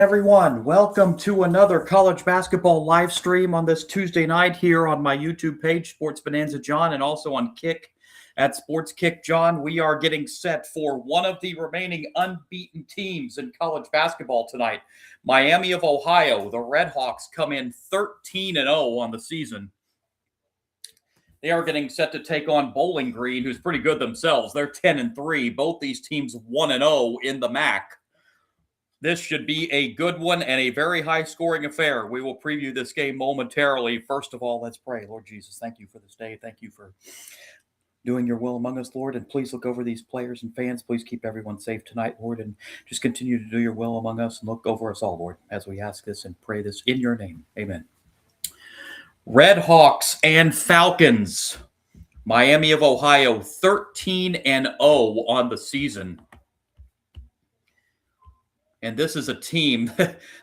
Everyone, welcome to another college basketball live stream on this Tuesday night here on my YouTube page, Sports Bonanza John, and also on Kick at Sports Kick John. We are getting set for one of the remaining unbeaten teams in college basketball tonight. Miami of Ohio, the Redhawks, come in 13-0 on the season. They are getting set to take on Bowling Green, who's pretty good themselves. They're 10-3. Both these teams 1-0 in the MAC. This should be a good one and a very high-scoring affair. We will preview this game momentarily. First of all, let's pray. Lord Jesus, thank you for this day. Thank you for doing your will among us, Lord. And please look over these players and fans. Please keep everyone safe tonight, Lord. And just continue to do your will among us and look over us all, Lord, as we ask this and pray this in your name. Amen. Redhawks and Falcons. Miami of Ohio, 13-0 on the season. And this is a team,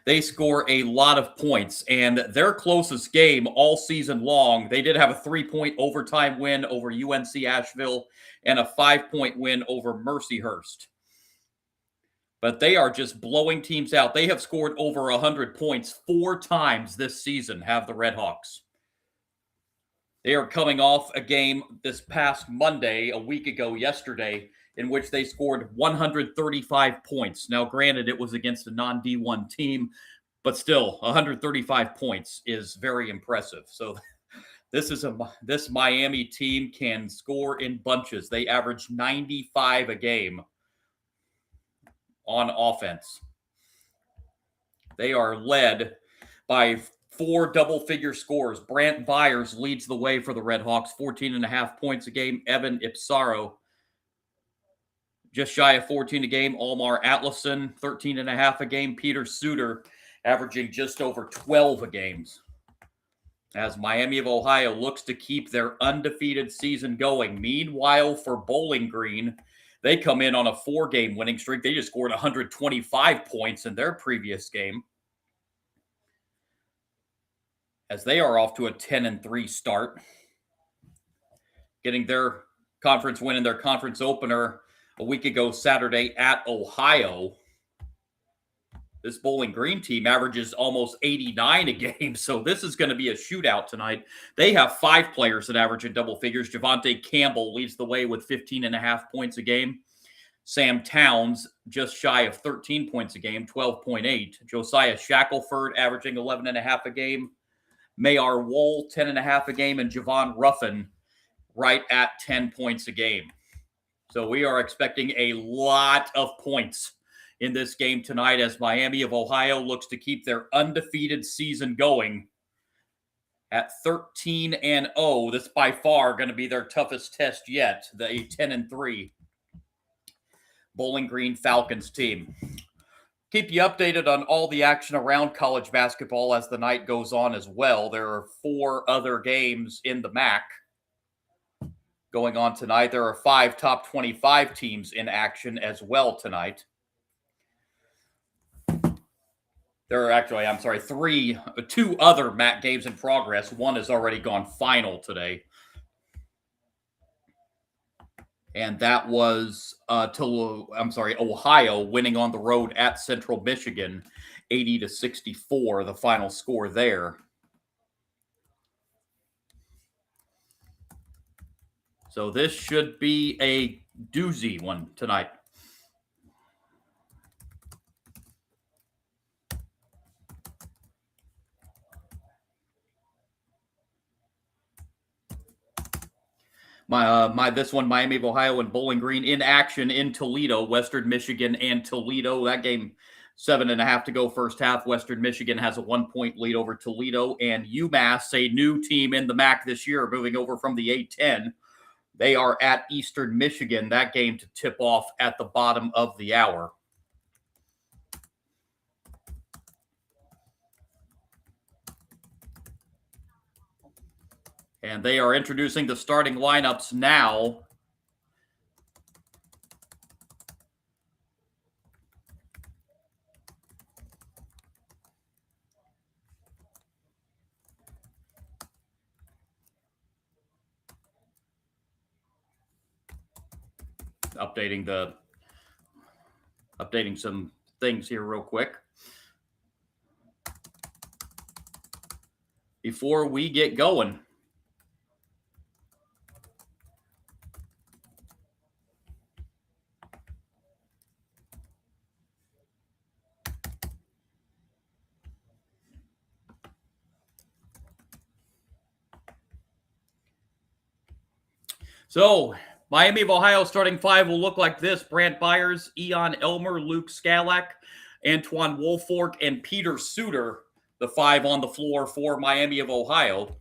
they score a lot of points. And their closest game all season long, they did have a 3-point overtime win over UNC Asheville and a 5-point win over Mercyhurst. But they are just blowing teams out. They have scored over 100 points 4 times this season, have the Redhawks. They are coming off a game this past Monday, a week ago yesterday, in which they scored 135 points. Now, granted, it was against a non-D1 team, but still, 135 points is very impressive. So this Miami team can score in bunches. They average 95 a game on offense. They are led by 4 double-figure scores. Brant Byers leads the way for the Redhawks, 14.5 points a game. Evan Ipsaro, just shy of 14 a game. Almar Atlason, 13.5 a game. Peter Suter, averaging just over 12 a game. As Miami of Ohio looks to keep their undefeated season going. Meanwhile, for Bowling Green, they come in on a 4-game winning streak. They just scored 125 points in their previous game, as they are off to a 10-3 start, getting their conference win in their conference opener a week ago Saturday at Ohio. This Bowling Green team averages almost 89 a game, so this is going to be a shootout tonight. They have 5 players that average in double figures. Javante Campbell leads the way with 15.5 points a game. Sam Towns, just shy of 13 points a game, 12.8. Josiah Shackelford, averaging 11.5 a game. Mayar Wool, 10.5 a game. And Javon Ruffin, right at 10 points a game. So we are expecting a lot of points in this game tonight as Miami of Ohio looks to keep their undefeated season going at 13-0. This by far going to be their toughest test yet, the 10-3 Bowling Green Falcons team. Keep you updated on all the action around college basketball as the night goes on as well. There are 4 other games in the MAC going on tonight. There are 5 top 25 teams in action as well tonight. There are actually, 2 other MAC games in progress. One has already gone final today. And that was Ohio winning on the road at Central Michigan, 80-64, the final score there. So this should be a doozy one tonight. This one, Miami of Ohio and Bowling Green in action in Toledo, Western Michigan and Toledo. That game, 7.5 to go first half. Western Michigan has a 1-point lead over Toledo, and UMass, a new team in the MAC this year, moving over from the A-10. They are at Eastern Michigan. That game to tip off at the bottom of the hour. And they are introducing the starting lineups now. Updating some things here real quick. before we get going. So, Miami of Ohio starting five will look like this. Brant Byers, Eon Elmer, Luke Skalak, Antoine Woolfork, and Peter Suter, the five on the floor for Miami of Ohio.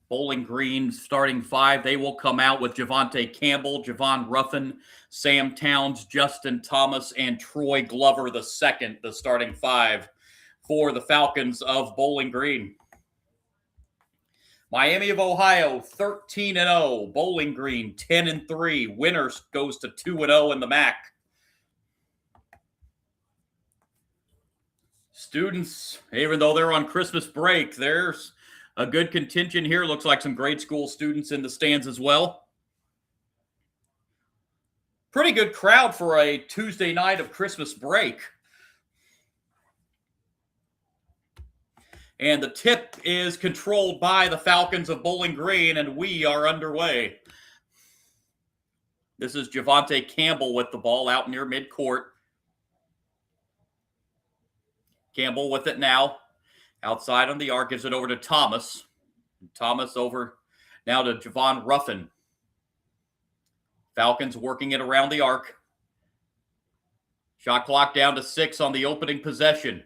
Bowling Green starting five. They will come out with Javonte Campbell, Javon Ruffin, Sam Towns, Justin Thomas, and Troy Glover the second, the starting five for the Falcons of Bowling Green. Miami of Ohio 13-0, Bowling Green 10-3. Winner goes to 2-0 in the MAC. Students, even though they're on Christmas break, there's a good contingent here. Looks like some grade school students in the stands as well. Pretty good crowd for a Tuesday night of Christmas break. And the tip is controlled by the Falcons of Bowling Green, and we are underway. This is Javonte Campbell with the ball out near midcourt. Campbell with it now. Outside on the arc, gives it over to Thomas. Thomas over now to Javon Ruffin. Falcons working it around the arc. Shot clock down to 6 on the opening possession.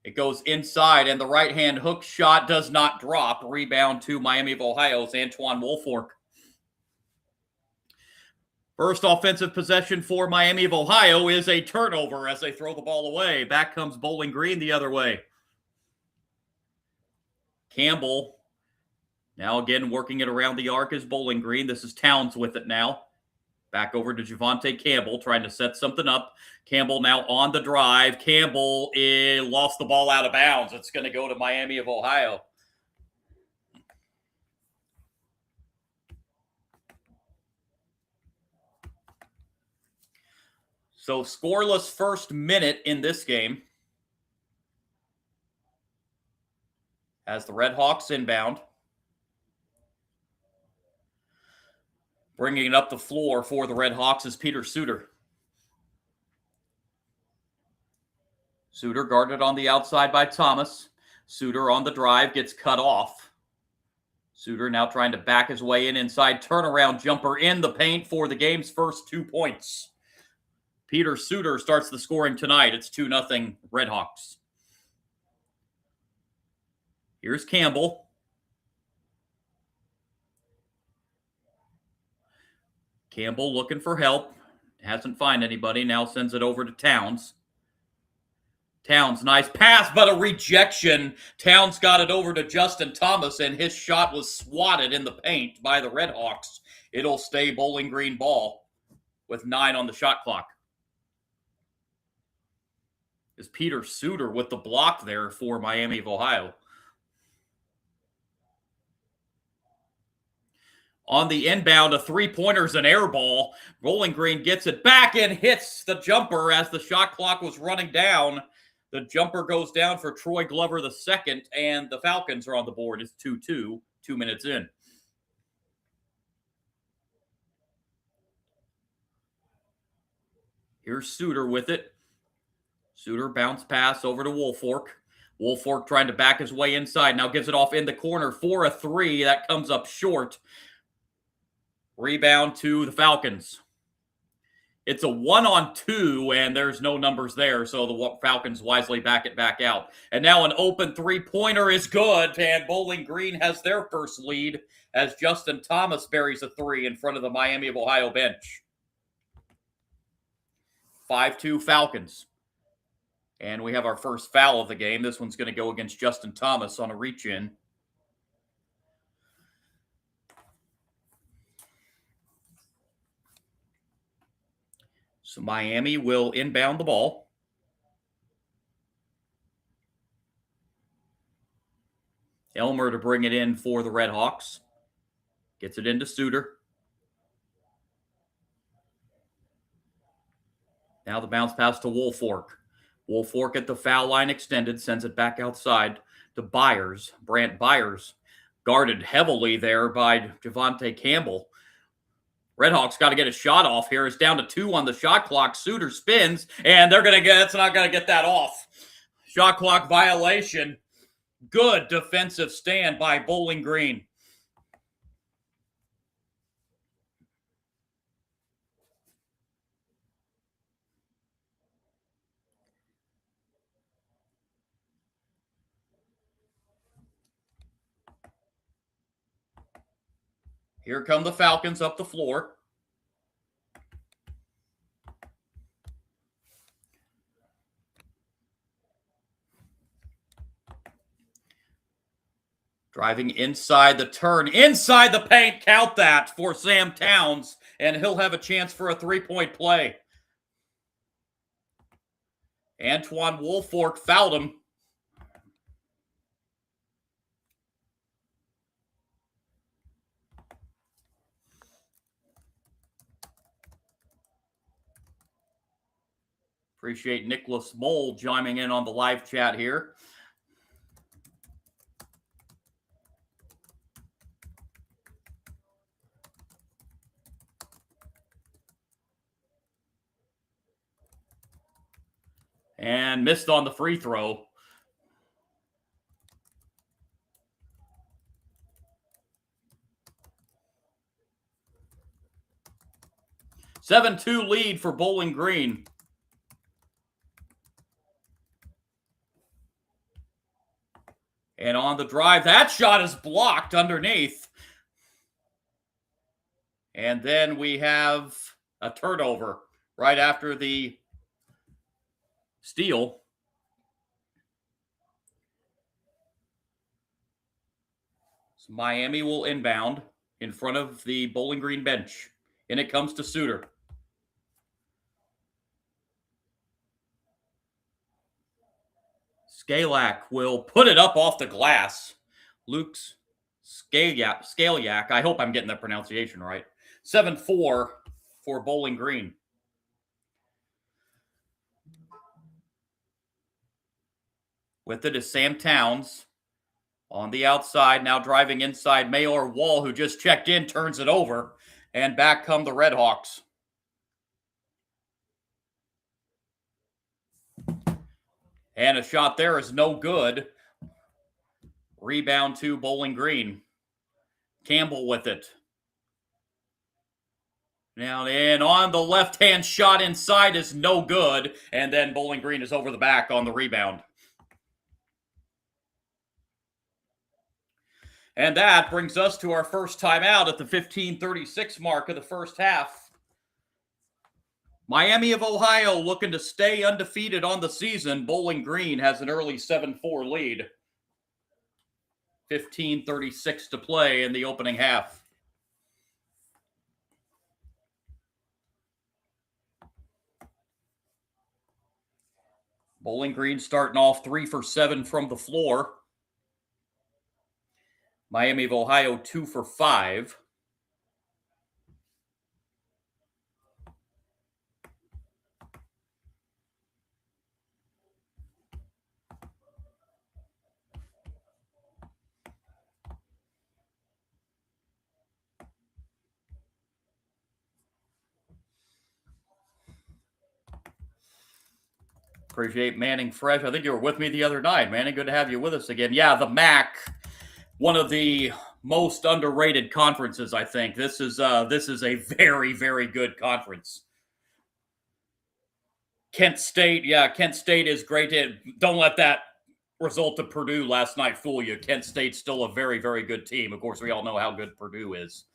It goes inside, and the right-hand hook shot does not drop. Rebound to Miami of Ohio's Antoine Woolfork. First offensive possession for Miami of Ohio is a turnover as they throw the ball away. Back comes Bowling Green the other way. Campbell, now again working it around the arc is Bowling Green. This is Towns with it now. Back over to Javonte Campbell, trying to set something up. Campbell now on the drive. Campbell lost the ball out of bounds. It's going to go to Miami of Ohio. So scoreless first minute in this game as the Redhawks inbound. Bringing it up the floor for the Redhawks is Peter Suter. Suter guarded on the outside by Thomas. Suter on the drive gets cut off. Suter now trying to back his way in inside. Turnaround jumper in the paint for the game's first 2 points. Peter Suter starts the scoring tonight. It's 2-0 Redhawks. Here's Campbell. Campbell looking for help. Hasn't found anybody. Now sends it over to Towns. Towns, nice pass, but a rejection. Towns got it over to Justin Thomas, and his shot was swatted in the paint by the Redhawks. It'll stay Bowling Green ball with 9 on the shot clock. Is Peter Suter with the block there for Miami of Ohio. On the inbound, a three-pointer's an air ball. Bowling Green gets it back and hits the jumper as the shot clock was running down. The jumper goes down for Troy Glover the second, and the Falcons are on the board. It's 2-2, 2 minutes in. Here's Suter with it. Suter bounce pass over to Woolfork. Woolfork trying to back his way inside. Now gives it off in the corner for a three. That comes up short. Rebound to the Falcons. It's a 1-on-2, and there's no numbers there, so the Falcons wisely back it back out. And now an open three-pointer is good, and Bowling Green has their first lead as Justin Thomas buries a three in front of the Miami of Ohio bench. 5-2 Falcons. And we have our first foul of the game. This one's going to go against Justin Thomas on a reach-in. So Miami will inbound the ball. Elmer to bring it in for the Redhawks. Gets it into Suter. Now the bounce pass to Woolfolk. Woolfolk at the foul line extended, sends it back outside to Byers. Brant Byers guarded heavily there by Javante Campbell. Redhawks got to get a shot off here. It's down to 2 on the shot clock. Suter spins, and it's not going to get that off. Shot clock violation. Good defensive stand by Bowling Green. Here come the Falcons up the floor. Driving inside the turn, inside the paint, count that for Sam Towns, and he'll have a chance for a 3-point play. Antoine Woolfolk fouled him. Appreciate Nicholas Mole chiming in on the live chat here. And missed on the free throw. A 7-2 lead for Bowling Green. And on the drive, that shot is blocked underneath. And then we have a turnover right after the steal. So Miami will inbound in front of the Bowling Green bench. And it comes to Suter. Skalak will put it up off the glass. Luke Skaliak. I hope I'm getting that pronunciation right. 7-4 for Bowling Green. With it is Sam Towns on the outside, now driving inside. Mayor Wall, who just checked in, turns it over. And back come the Redhawks. And a shot there is no good. Rebound to Bowling Green. Campbell with it. Now in on the left-hand shot inside is no good. And then Bowling Green is over the back on the rebound. And that brings us to our first timeout at the 15:36 mark of the first half. Miami of Ohio looking to stay undefeated on the season. Bowling Green has an early 7-4 lead. 15:36 to play in the opening half. Bowling Green starting off 3 for 7 from the floor. Miami of Ohio 2 for 5. Appreciate Manning Fresh. I think you were with me the other night, Manning. Good to have you with us again. Yeah, the MAC, one of the most underrated conferences, I think. This is a very, very good conference. Kent State is great. Don't let that result of Purdue last night fool you. Kent State's still a very, very good team. Of course, we all know how good Purdue is.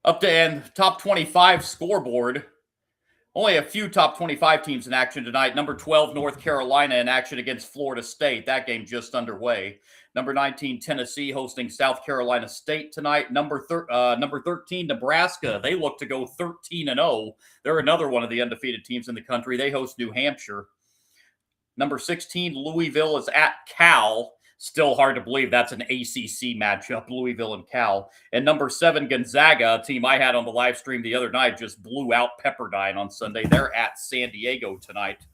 Up to end top 25 scoreboard. Only a few top 25 teams in action tonight. Number 12, North Carolina in action against Florida State. That game just underway. Number 19, Tennessee hosting South Carolina State tonight. Number 13, Nebraska. They look to go 13-0. They're another one of the undefeated teams in the country. They host New Hampshire. Number 16, Louisville is at Cal. Still hard to believe that's an ACC matchup, Louisville and Cal. And number 7, Gonzaga, a team I had on the live stream the other night, just blew out Pepperdine on Sunday. They're at San Diego tonight.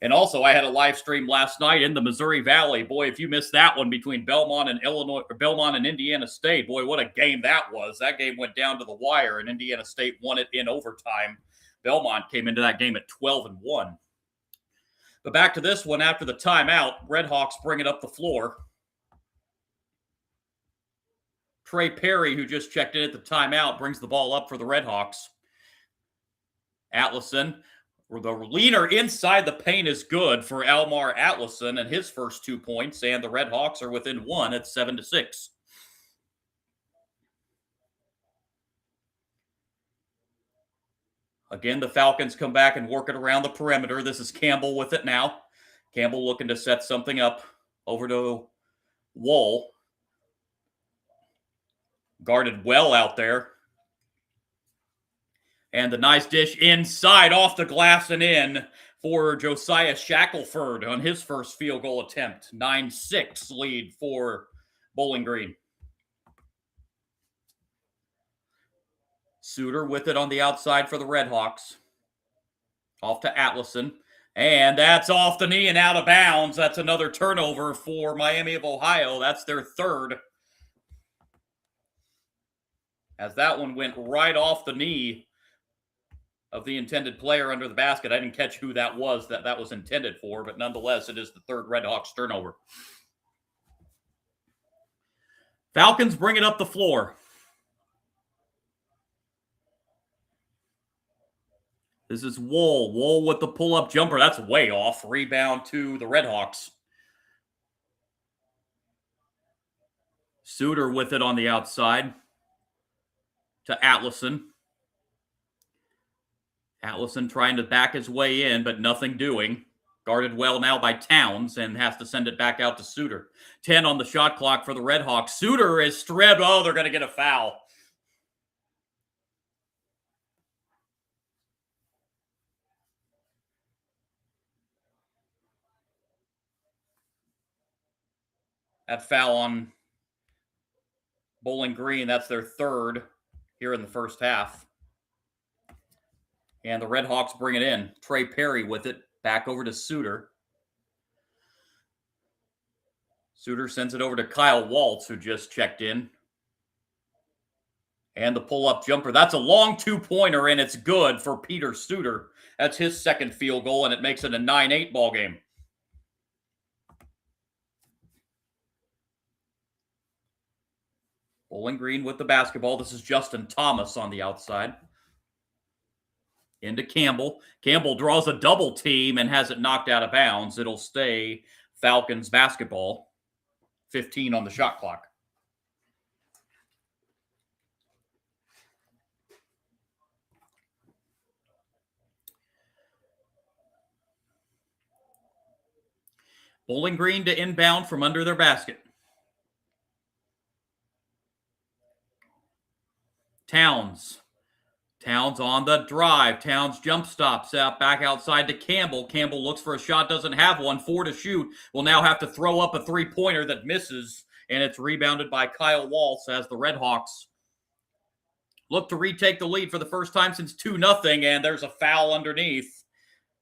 And also, I had a live stream last night in the Missouri Valley. Boy, if you missed that one between Belmont and Indiana State, boy, what a game that was. That game went down to the wire, and Indiana State won it in overtime. Belmont came into that game at 12-1. But back to this one after the timeout, Redhawks bring it up the floor. Trey Perry, who just checked in at the timeout, brings the ball up for the Redhawks. Atlason, the leaner inside the paint is good for Elmar Atlason and his first 2 points, and the Redhawks are within 1 at 7-6. Again, the Falcons come back and work it around the perimeter. This is Campbell with it now. Campbell looking to set something up over to Wall. Guarded well out there. And the nice dish inside, off the glass and in for Josiah Shackelford on his first field goal attempt. 9-6 lead for Bowling Green. Suter with it on the outside for the Redhawks. Off to Atlason. And that's off the knee and out of bounds. That's another turnover for Miami of Ohio. That's their third. As that one went right off the knee of the intended player under the basket. I didn't catch who that was that was intended for, but nonetheless, it is the third Redhawks turnover. Falcons bring it up the floor. This is Wool. Wool with the pull-up jumper. That's way off. Rebound to the Redhawks. Suter with it on the outside to Atlason. Atlason trying to back his way in, but nothing doing. Guarded well now by Towns and has to send it back out to Suter. 10 on the shot clock for the Redhawks. Suter is stripped. Oh, they're going to get a foul. That foul on Bowling Green, that's their third here in the first half. And the Redhawks bring it in. Trey Perry with it. Back over to Suter. Suter sends it over to Kyle Waltz, who just checked in. And the pull-up jumper. That's a long two-pointer, and it's good for Peter Suter. That's his second field goal, and it makes it a 9-8 ball game. Bowling Green with the basketball. This is Justin Thomas on the outside. Into Campbell. Campbell draws a double team and has it knocked out of bounds. It'll stay Falcons basketball. 15 on the shot clock. Bowling Green to inbound from under their basket. Towns. Towns on the drive. Towns jump stops out back outside to Campbell. Campbell looks for a shot, doesn't have one. 4 to shoot. Will now have to throw up a three-pointer that misses, and it's rebounded by Kyle Waltz as the Redhawks look to retake the lead for the first time since 2-0, and there's a foul underneath.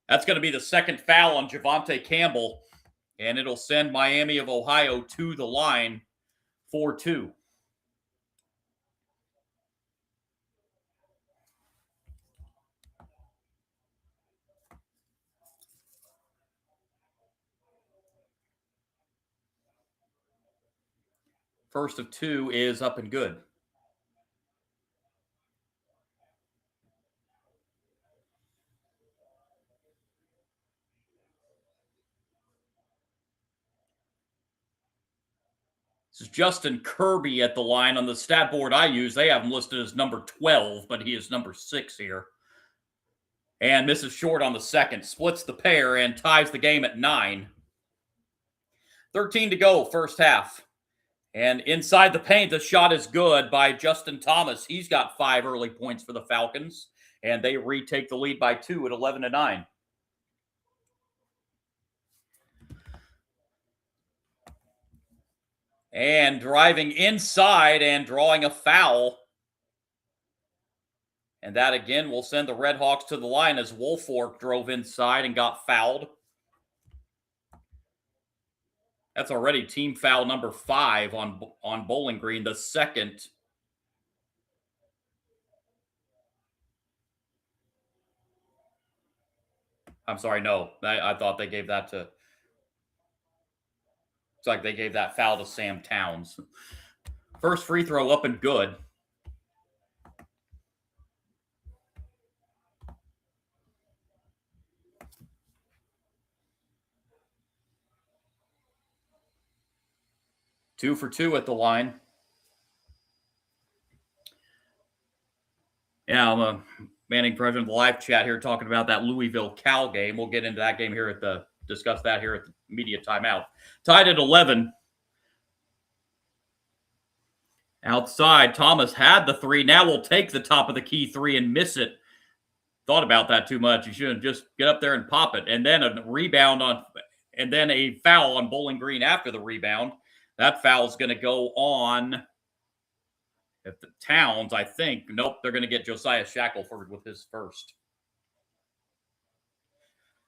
That's going to be the second foul on Javante Campbell, and it'll send Miami of Ohio to the line 4-2. First of 2 is up and good. This is Justin Kirby at the line. On the stat board I use, they have him listed as number 12, but he is number 6 here. And misses short on the second. Splits the pair and ties the game at 9. 13 to go, first half. And inside the paint, the shot is good by Justin Thomas. He's got 5 early points for the Falcons, and they retake the lead by 2 at And driving inside and drawing a foul. And that again will send the Redhawks to the line as Woolfolk drove inside and got fouled. That's already team foul number 5 on Bowling Green, the second. I'm sorry, no. I thought they gave that to... It's like they gave that foul to Sam Towns. First free throw up and good. Two for two at the line. Yeah, I'm Manning, president of the live chat here, talking about that Louisville Cal game. We'll get into that game here discuss that here at the media timeout. Tied at 11. Outside, Thomas had the three. Now we'll take the top of the key three and miss it. Thought about that too much. You shouldn't just get up there and pop it. And then a rebound and then a foul on Bowling Green after the rebound. That foul is going to go on if the Towns, I think. Nope, they're going to get Josiah Shackelford with his first.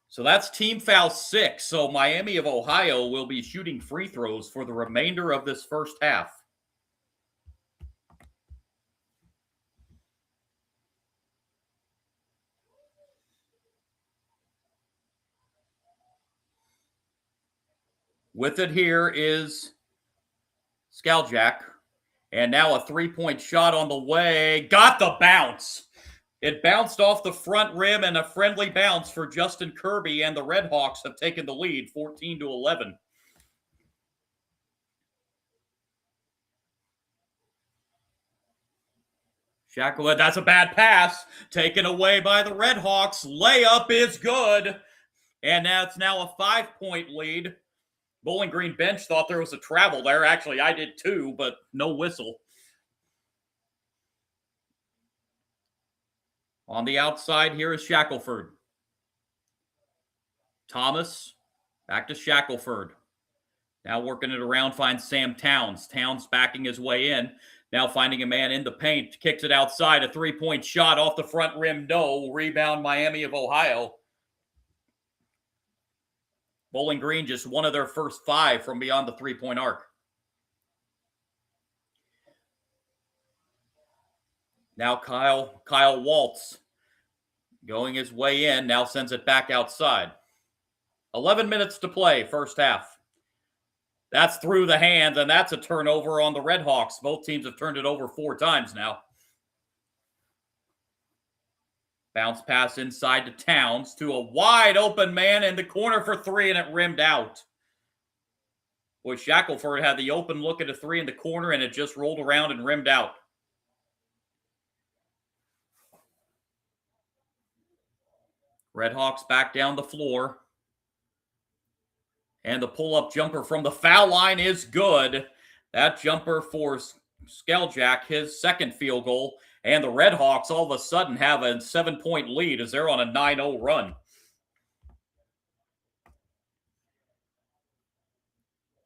So that's team foul 6. So Miami of Ohio will be shooting free throws for the remainder of this first half. With it here is Skaljak. And now a three-point shot on the way. Got the bounce. It bounced off the front rim and a friendly bounce for Justin Kirby, and the Redhawks have taken the lead 14-11. Shackelford, that's a bad pass. Taken away by the Redhawks. Layup is good. And that's now a 5-point lead. Bowling Green bench thought there was a travel there. Actually, I did too, but no whistle. On the outside here is Shackelford. Thomas, back to Shackelford. Now working it around, finds Sam Towns. Towns backing his way in. Now finding a man in the paint. Kicks it outside. A three-point shot off the front rim. No. Rebound Miami of Ohio. Bowling Green just one of their first 5 from beyond the three-point arc. Now Kyle Waltz going his way in. Now sends it back outside. 11 minutes to play, first half. That's through the hands, and that's a turnover on the Redhawks. Both teams have turned it over 4 times now. Bounce pass inside to Towns to a wide open man in the corner for 3, and it rimmed out. Boy, Shackelford had the open look at a 3 in the corner, and it just rolled around and rimmed out. Redhawks back down the floor. And the pull-up jumper from the foul line is good. That jumper for Skaljak, his second field goal. And the Redhawks all of a sudden have a 7-point lead as they're on a 9-0 run.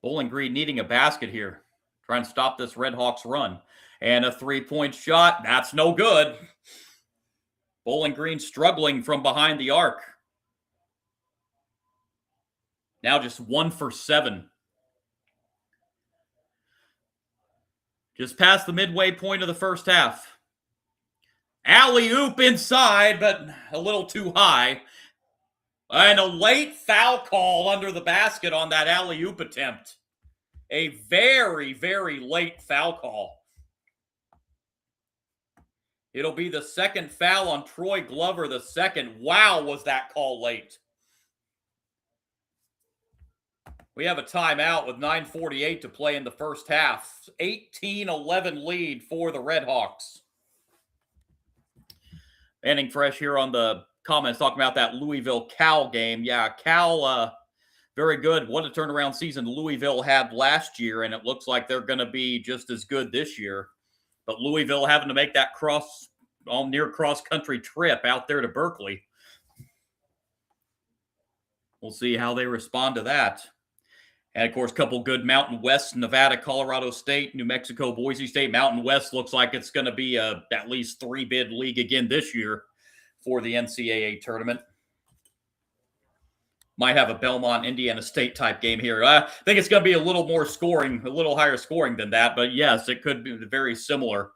Bowling Green needing a basket here. Trying to stop this Redhawks run. And a 3-point shot. That's no good. Bowling Green struggling from behind the arc. Now just 1 for 7. Just past the midway point of the first half. Alley-oop inside, but a little too high. And a late foul call under the basket on that alley-oop attempt. A very, very late foul call. It'll be the second foul on Troy Glover, the second. Wow, was that call late. We have a timeout with 9:48 to play in the first half. 18-11 lead for the Redhawks. Manning Fresh here on the comments talking about that Louisville Cal game. Yeah, Cal, very good. What a turnaround season Louisville had last year, and it looks like they're going to be just as good this year. But Louisville having to make that near cross-country trip out there to Berkeley. We'll see how they respond to that. And, of course, a couple good Mountain West, Nevada, Colorado State, New Mexico, Boise State. Mountain West looks like it's going to be at least 3-bid league again this year for the NCAA tournament. Might have a Belmont, Indiana State type game here. I think it's going to be a little more scoring, a little higher scoring than that. But, yes, it could be very similar.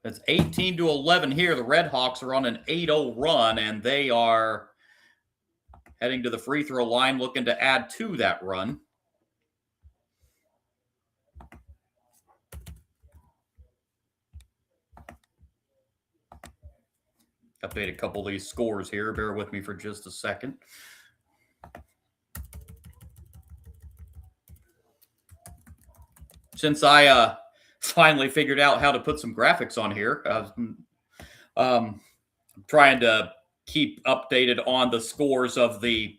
It's 18-11 here. The Redhawks are on an 8-0 run, and they are heading to the free throw line, looking to add to that run. Update a couple of these scores here. Bear with me for just a second. Since I finally figured out how to put some graphics on here, I'm trying to keep updated on the scores of the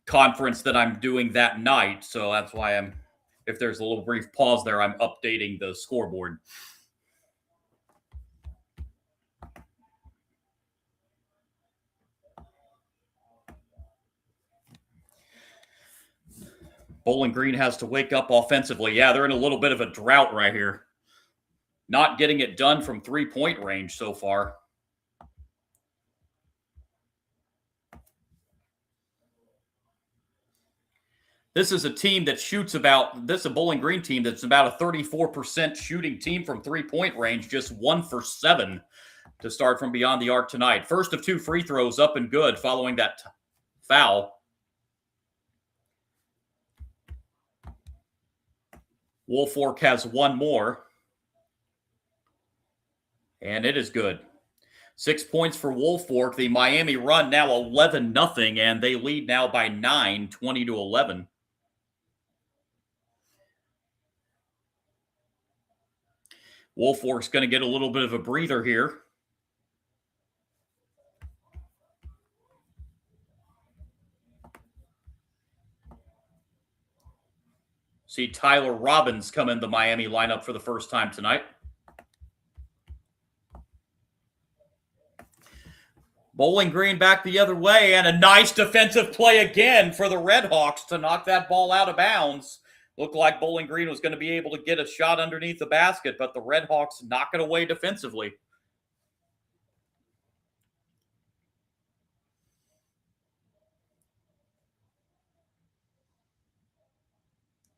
conference that I'm doing that night. So that's why if there's a little brief pause there, I'm updating the scoreboard. Bowling Green has to wake up offensively. Yeah, they're in a little bit of a drought right here. Not getting it done from three-point range so far. This is a team that shoots this is a Bowling Green team that's about a 34% shooting team from three-point range, just 1 for 7 to start from beyond the arc tonight. First of 2 free throws up and good following that foul. Woolfolk has 1 more. And it is good. 6 points for Woolfolk. The Miami run now 11-0, and they lead now by 9, 20-11. Woolfolk's going to get a little bit of a breather here. See Tyler Robbins come in the Miami lineup for the first time tonight. Bowling Green back the other way, and a nice defensive play again for the Redhawks to knock that ball out of bounds. Looked like Bowling Green was going to be able to get a shot underneath the basket, but the Redhawks knock it away defensively.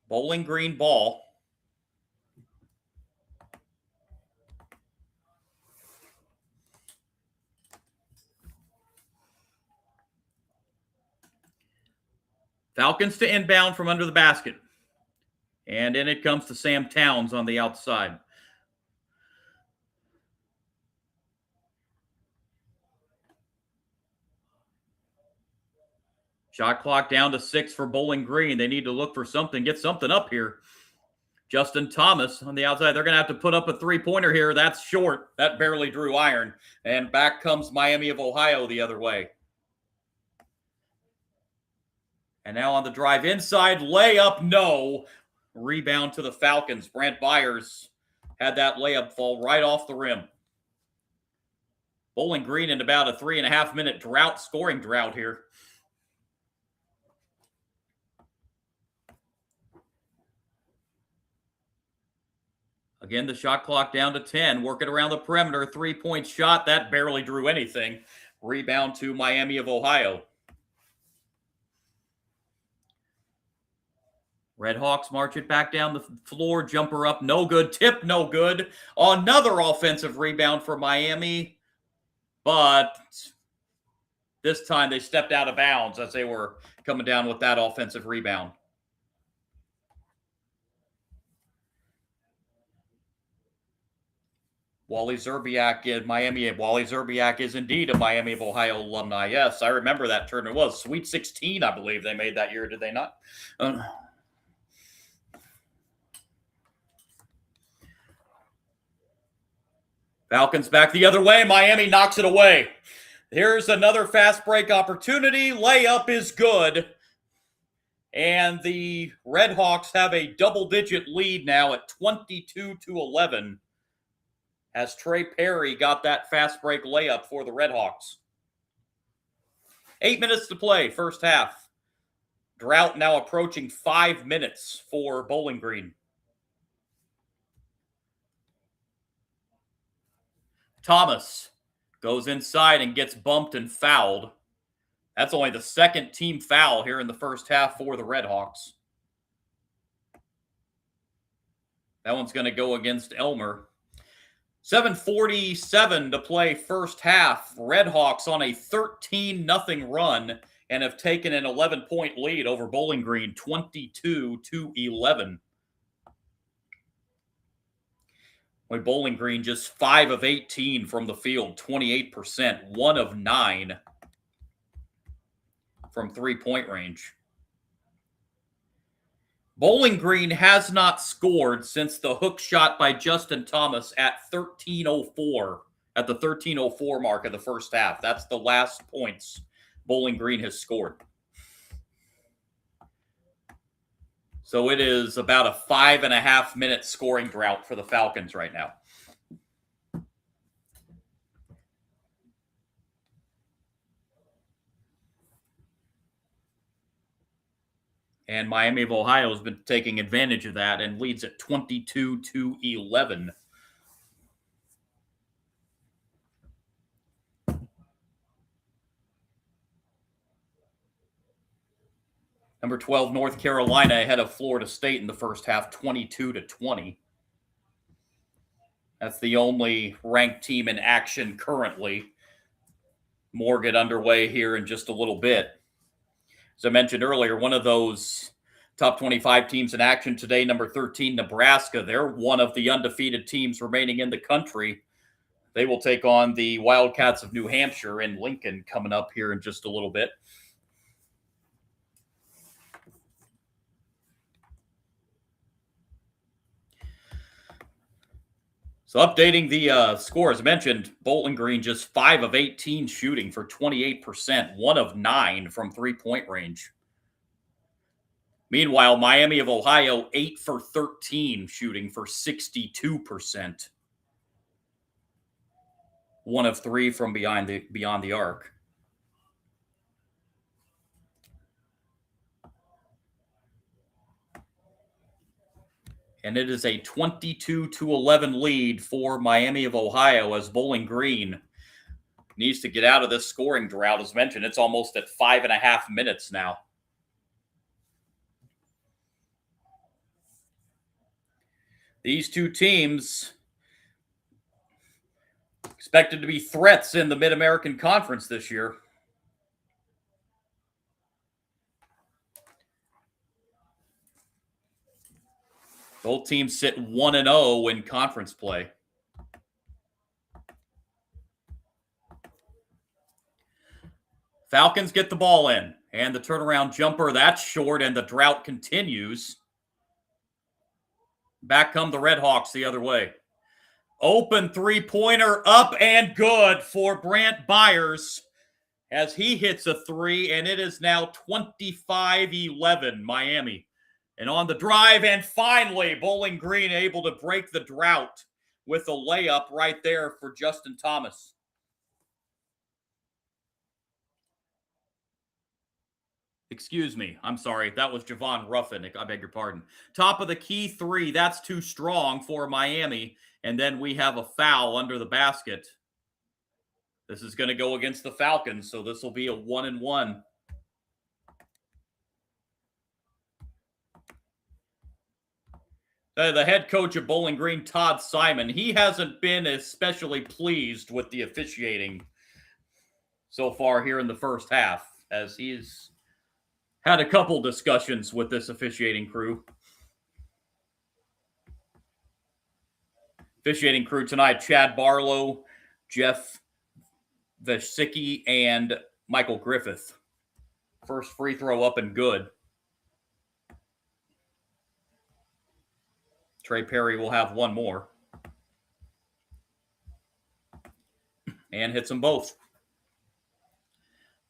Bowling Green ball. Falcons to inbound from under the basket. And in it comes to Sam Towns on the outside. Shot clock down to 6 for Bowling Green. They need to look for something, get something up here. Justin Thomas on the outside. They're going to have to put up a three-pointer here. That's short. That barely drew iron. And back comes Miami of Ohio the other way. And now on the drive inside, layup, no. Rebound to the Falcons. Brant Byers had that layup fall right off the rim. Bowling Green in about a 3.5-minute scoring drought here. Again, the shot clock down to 10. Working around the perimeter. 3-point shot. That barely drew anything. Rebound to Miami of Ohio. Redhawks march it back down the floor. Jumper up, no good. Tip, no good. Another offensive rebound for Miami. But this time they stepped out of bounds as they were coming down with that offensive rebound. Wally Zerbiak in Miami. Wally Zerbiak is indeed a Miami of Ohio alumni. Yes, I remember that tournament. It was Sweet 16, I believe they made that year. Did they not? Falcons back the other way. Miami knocks it away. Here's another fast break opportunity. Layup is good. And the Redhawks have a double-digit lead now at 22-11. as Trey Perry got that fast break layup for the Redhawks. 8 minutes to play, first half. Drought now approaching 5 minutes for Bowling Green. Thomas goes inside and gets bumped and fouled. That's only the second team foul here in the first half for the Redhawks. That one's going to go against Elmer. 7:47 to play first half. Redhawks on a 13-0 run and have taken an 11-point lead over Bowling Green, 22-11. With Bowling Green just 5 of 18 from the field, 28%, 1 of 9 from three-point range. Bowling Green has not scored since the hook shot by Justin Thomas at 13:04, at the 13:04 mark of the first half. That's the last points Bowling Green has scored. So it is about a 5.5-minute scoring drought for the Falcons right now. And Miami of Ohio has been taking advantage of that and leads at 22-11. Number 12, North Carolina ahead of Florida State in the first half, 22-20. That's the only ranked team in action currently. More get underway here in just a little bit. As I mentioned earlier, one of those top 25 teams in action today, number 13, Nebraska. They're one of the undefeated teams remaining in the country. They will take on the Wildcats of New Hampshire in Lincoln coming up here in just a little bit. So updating the score, as mentioned, Bowling Green just 5 of 18 shooting for 28%, 1 of 9 from three-point range. Meanwhile, Miami of Ohio, 8 for 13 shooting for 62%. 1 of 3 from beyond the arc. And it is a 22-11 lead for Miami of Ohio as Bowling Green needs to get out of this scoring drought. As mentioned, it's almost at 5.5 minutes now. These two teams expected to be threats in the Mid-American Conference this year. Both teams sit 1-0 in conference play. Falcons get the ball in, and the turnaround jumper, that's short, and the drought continues. Back come the Redhawks the other way. Open three-pointer up and good for Brant Byers as he hits a three, and it is now 25-11 Miami. And on the drive, and finally, Bowling Green able to break the drought with a layup right there for Justin Thomas. Excuse me. I'm sorry. That was Javon Ruffin. I beg your pardon. Top of the key three. That's too strong for Miami. And then we have a foul under the basket. This is going to go against the Falcons, so this will be a 1-1. The head coach of Bowling Green, Todd Simon, he hasn't been especially pleased with the officiating so far here in the first half, as he's had a couple discussions with this officiating crew. Officiating crew tonight, Chad Barlow, Jeff Vesicki, and Michael Griffith. First free throw up and good. Trey Perry will have one more. And hits them both.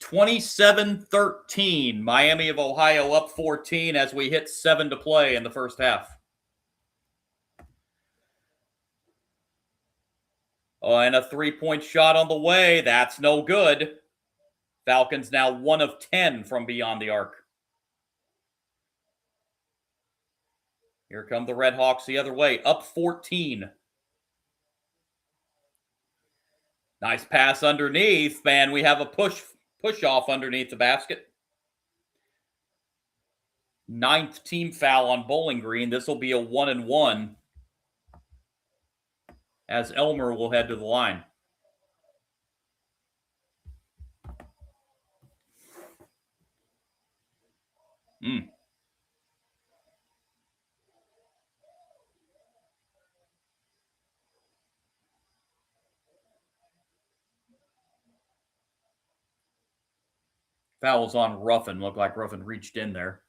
27-13. Miami of Ohio up 14 as we hit 7 to play in the first half. Oh, and a three-point shot on the way. That's no good. Falcons now 1 of 10 from beyond the arc. Here come the Redhawks the other way, up 14. Nice pass underneath, and we have a push off underneath the basket. 9th team foul on Bowling Green. This will be a 1-and-1 as Elmer will head to the line. Fouls on Ruffin. Looked like Ruffin reached in there.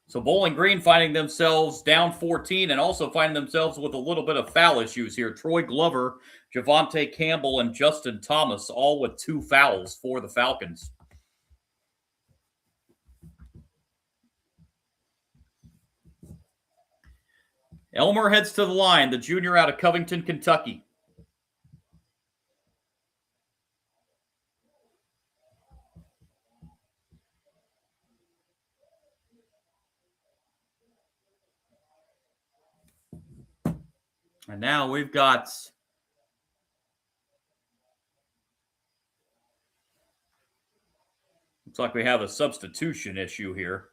So Bowling Green finding themselves down 14 and also finding themselves with a little bit of foul issues here. Troy Glover, Javante Campbell, and Justin Thomas all with 2 fouls for the Falcons. Elmer heads to the line, the junior out of Covington, Kentucky. And now we've got looks like we have a substitution issue here.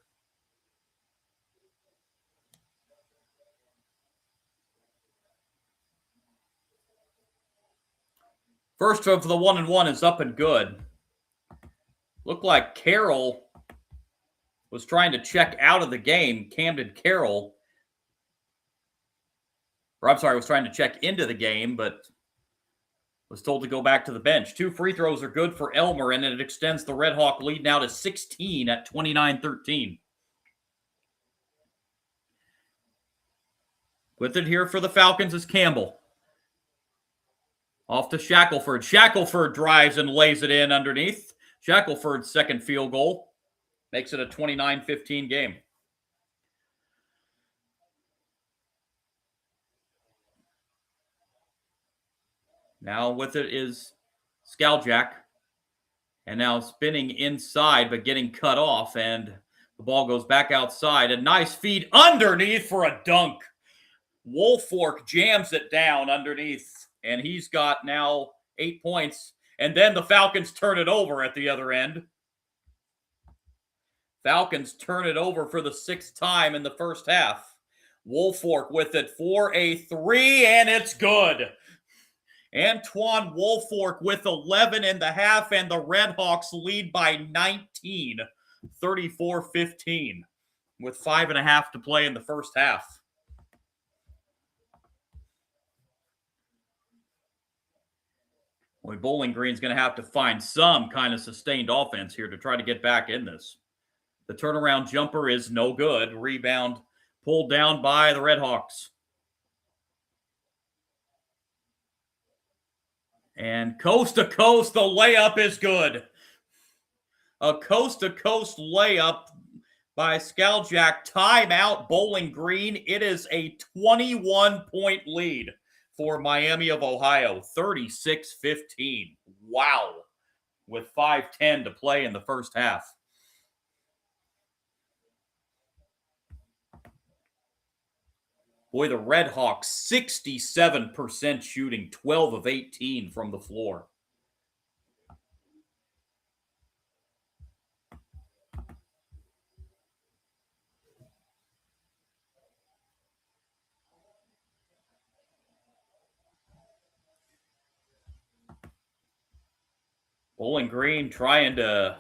First of the 1-and-1 is up and good. Looked like Carroll was trying to check out of the game. Camden Carroll, was trying to check into the game, but was told to go back to the bench. 2 free throws are good for Elmer, and it extends the Redhawk lead now to 16 at 29-13. With it here for the Falcons is Campbell. Off to Shackelford. Shackelford drives and lays it in underneath. Shackelford's second field goal makes it a 29-15 game. Now with it is Skaljak. And now spinning inside, but getting cut off. And the ball goes back outside. A nice feed underneath for a dunk. Woolfolk jams it down underneath. And he's got now 8 points. And then the Falcons turn it over at the other end. Falcons turn it over for the 6th time in the first half. Woolfolk with it for a 3, and it's good. Antoine Woolfolk with 11 in the half, and the Redhawks lead by 19, 34-15, with 5.5 to play in the first half. Boy, Bowling Green's going to have to find some kind of sustained offense here to try to get back in this. The turnaround jumper is no good. Rebound pulled down by the Redhawks. And coast to coast, the layup is good. A coast-to-coast layup by Skaljak. Timeout, Bowling Green. It is a 21-point lead for Miami of Ohio, 36-15. Wow. With 5:10 to play in the first half. Boy, the Redhawks, 67% shooting, 12 of 18 from the floor. Bowling Green trying to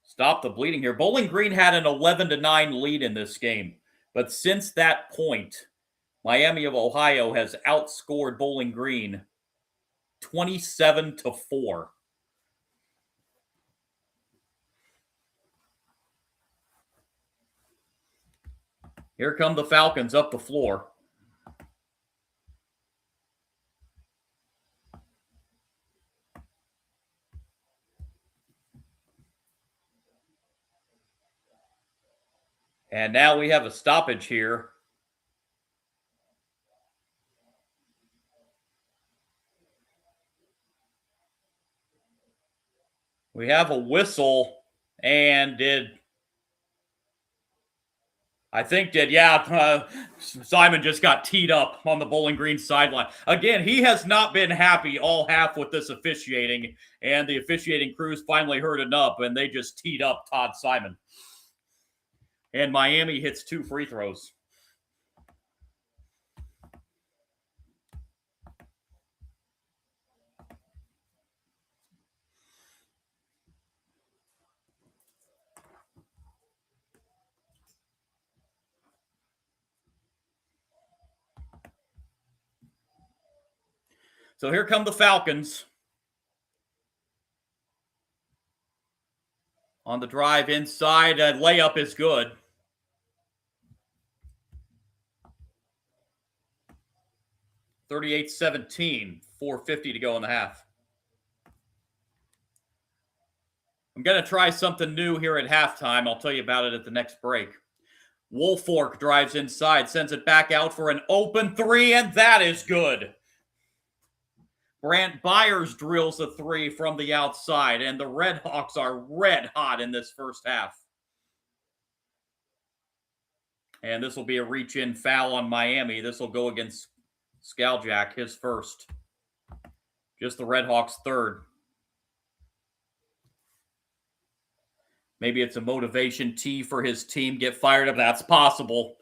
stop the bleeding here. Bowling Green had an 11-9 lead in this game. But since that point, Miami of Ohio has outscored Bowling Green 27-4. Here come the Falcons up the floor. And now we have a stoppage here. We have a whistle, and Simon just got teed up on the Bowling Green sideline. Again, he has not been happy all half with this officiating, and the officiating crews finally heard enough, and they just teed up Todd Simon. And Miami hits 2 free throws. So here come the Falcons. On the drive inside, a layup is good. 38-17, 4:50 to go in the half. I'm going to try something new here at halftime. I'll tell you about it at the next break. Woolfolk drives inside, sends it back out for an open 3, and that is good. Brant Byers drills a 3 from the outside, and the Redhawks are red hot in this first half. And this will be a reach-in foul on Miami. This will go against Skaljak, his first. Just the Redhawks' third. Maybe it's a motivation tee for his team. Get fired up. That's possible.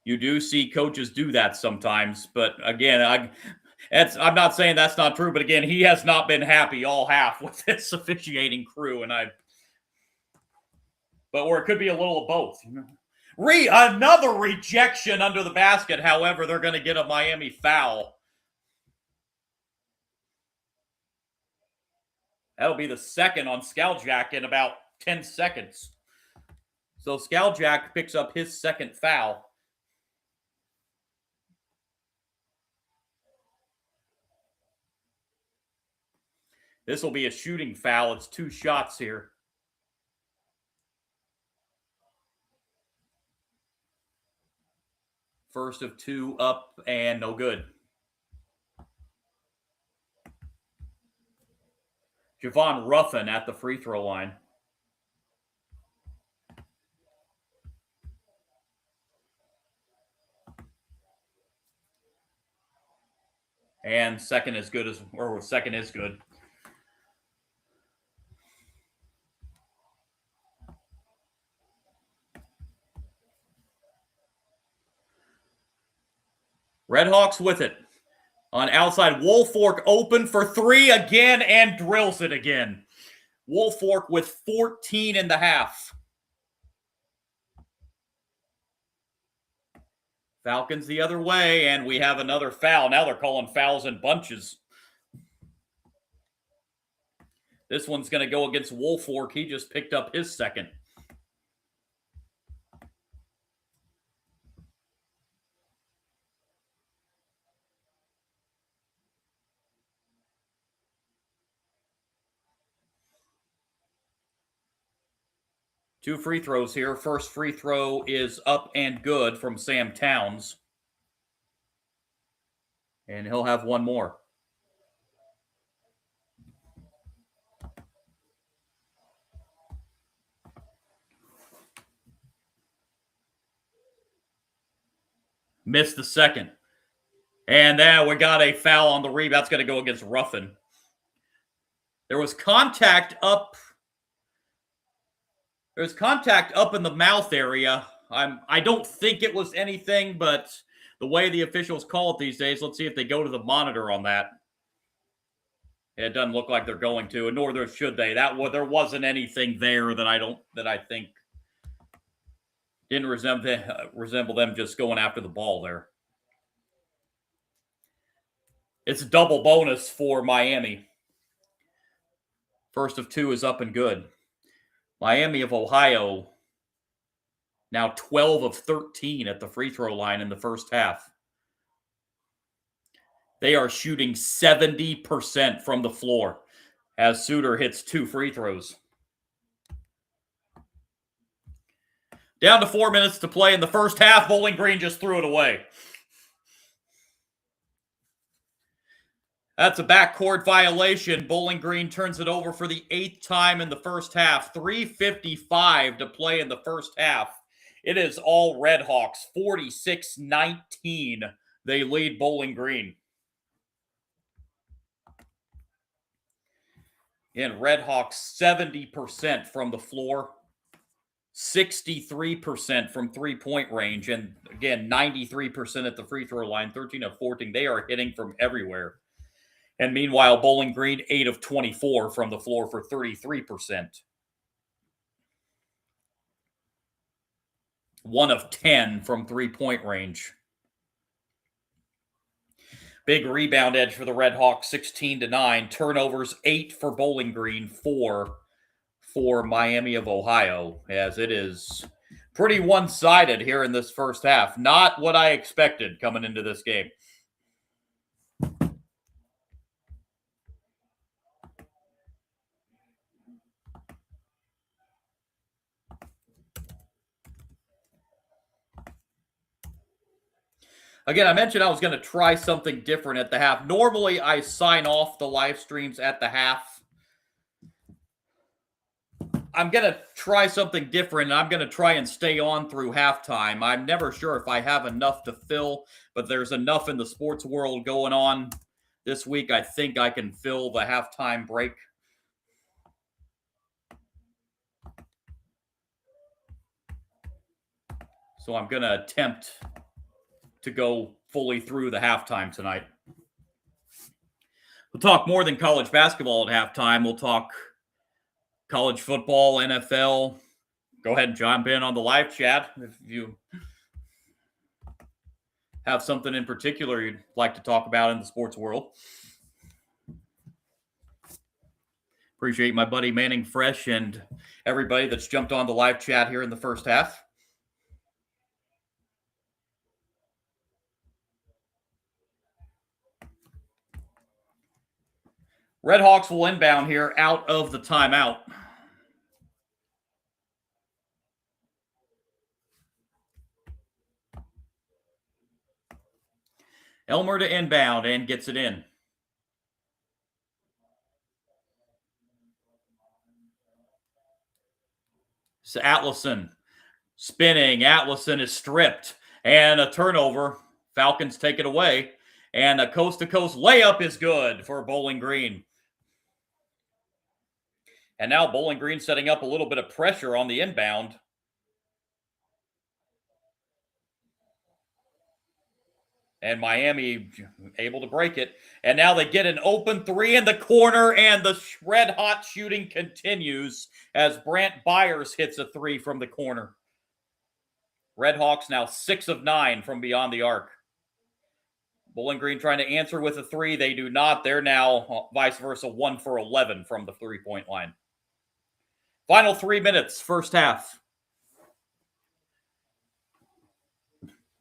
You do see coaches do that sometimes. But again, I'm not saying that's not true. But again, he has not been happy all half with this officiating crew. Or it could be a little of both. Another rejection under the basket. However, they're going to get a Miami foul. That'll be the second on Skaljak in about 10 seconds. So Skaljak picks up his second foul. This will be a shooting foul. It's 2 shots here. First of 2 up and no good. Javon Ruffin at the free throw line. And second is good. Redhawks with it. On outside, Woolfolk open for 3 again and drills it again. Woolfolk with 14 in the half. Falcons the other way, and we have another foul. Now they're calling fouls in bunches. This one's going to go against Woolfolk. He just picked up his second. Two free throws here. First free throw is up and good from Sam Towns. And he'll have one more. Missed the second. And now we got a foul on the rebound. That's going to go against Ruffin. There was contact up. There's contact up in the mouth area. I don't think it was anything, but the way the officials call it these days, let's see if they go to the monitor on that. It doesn't look like they're going to, nor should they. There wasn't anything there that I think didn't resemble them just going after the ball there. It's a double bonus for Miami. First of 2 is up and good. Miami of Ohio, now 12 of 13 at the free throw line in the first half. They are shooting 70% from the floor as Suter hits 2 free throws. Down to 4 minutes to play in the first half. Bowling Green just threw it away. That's a backcourt violation. Bowling Green turns it over for the 8th time in the first half. 3:55 to play in the first half. It is all Redhawks. 46-19. They lead Bowling Green. And Redhawks 70% from the floor, 63% from three-point range, and again, 93% at the free throw line, 13 of 14. They are hitting from everywhere. And meanwhile, Bowling Green, 8 of 24 from the floor for 33%. 1 of 10 from three-point range. Big rebound edge for the Redhawks, 16-9. Turnovers, 8 for Bowling Green, 4 for Miami of Ohio, as it is pretty one-sided here in this first half. Not what I expected coming into this game. Again, I mentioned I was going to try something different at the half. Normally, I sign off the live streams at the half. I'm going to try something different, and I'm going to try and stay on through halftime. I'm never sure if I have enough to fill, but there's enough in the sports world going on this week. I think I can fill the halftime break. So I'm going to attempt to go fully through the halftime tonight. We'll talk more than college basketball at halftime. We'll talk college football, NFL. Go ahead and jump in on the live chat if you have something in particular you'd like to talk about in the sports world. Appreciate my buddy Manning Fresh and everybody that's jumped on the live chat here in the first half. Redhawks will inbound here out of the timeout. Elmer to inbound and gets it in. So Atlason spinning. Atlason is stripped. And a turnover. Falcons take it away. And a coast-to-coast layup is good for Bowling Green. And now Bowling Green setting up a little bit of pressure on the inbound. And Miami able to break it. And now they get an open three in the corner, and the red-hot shooting continues as Brant Byers hits a three from the corner. Redhawks now 6 of 9 from beyond the arc. Bowling Green trying to answer with a three. They do not. They're now vice versa 1 for 11 from the three-point line. Final 3 minutes, first half.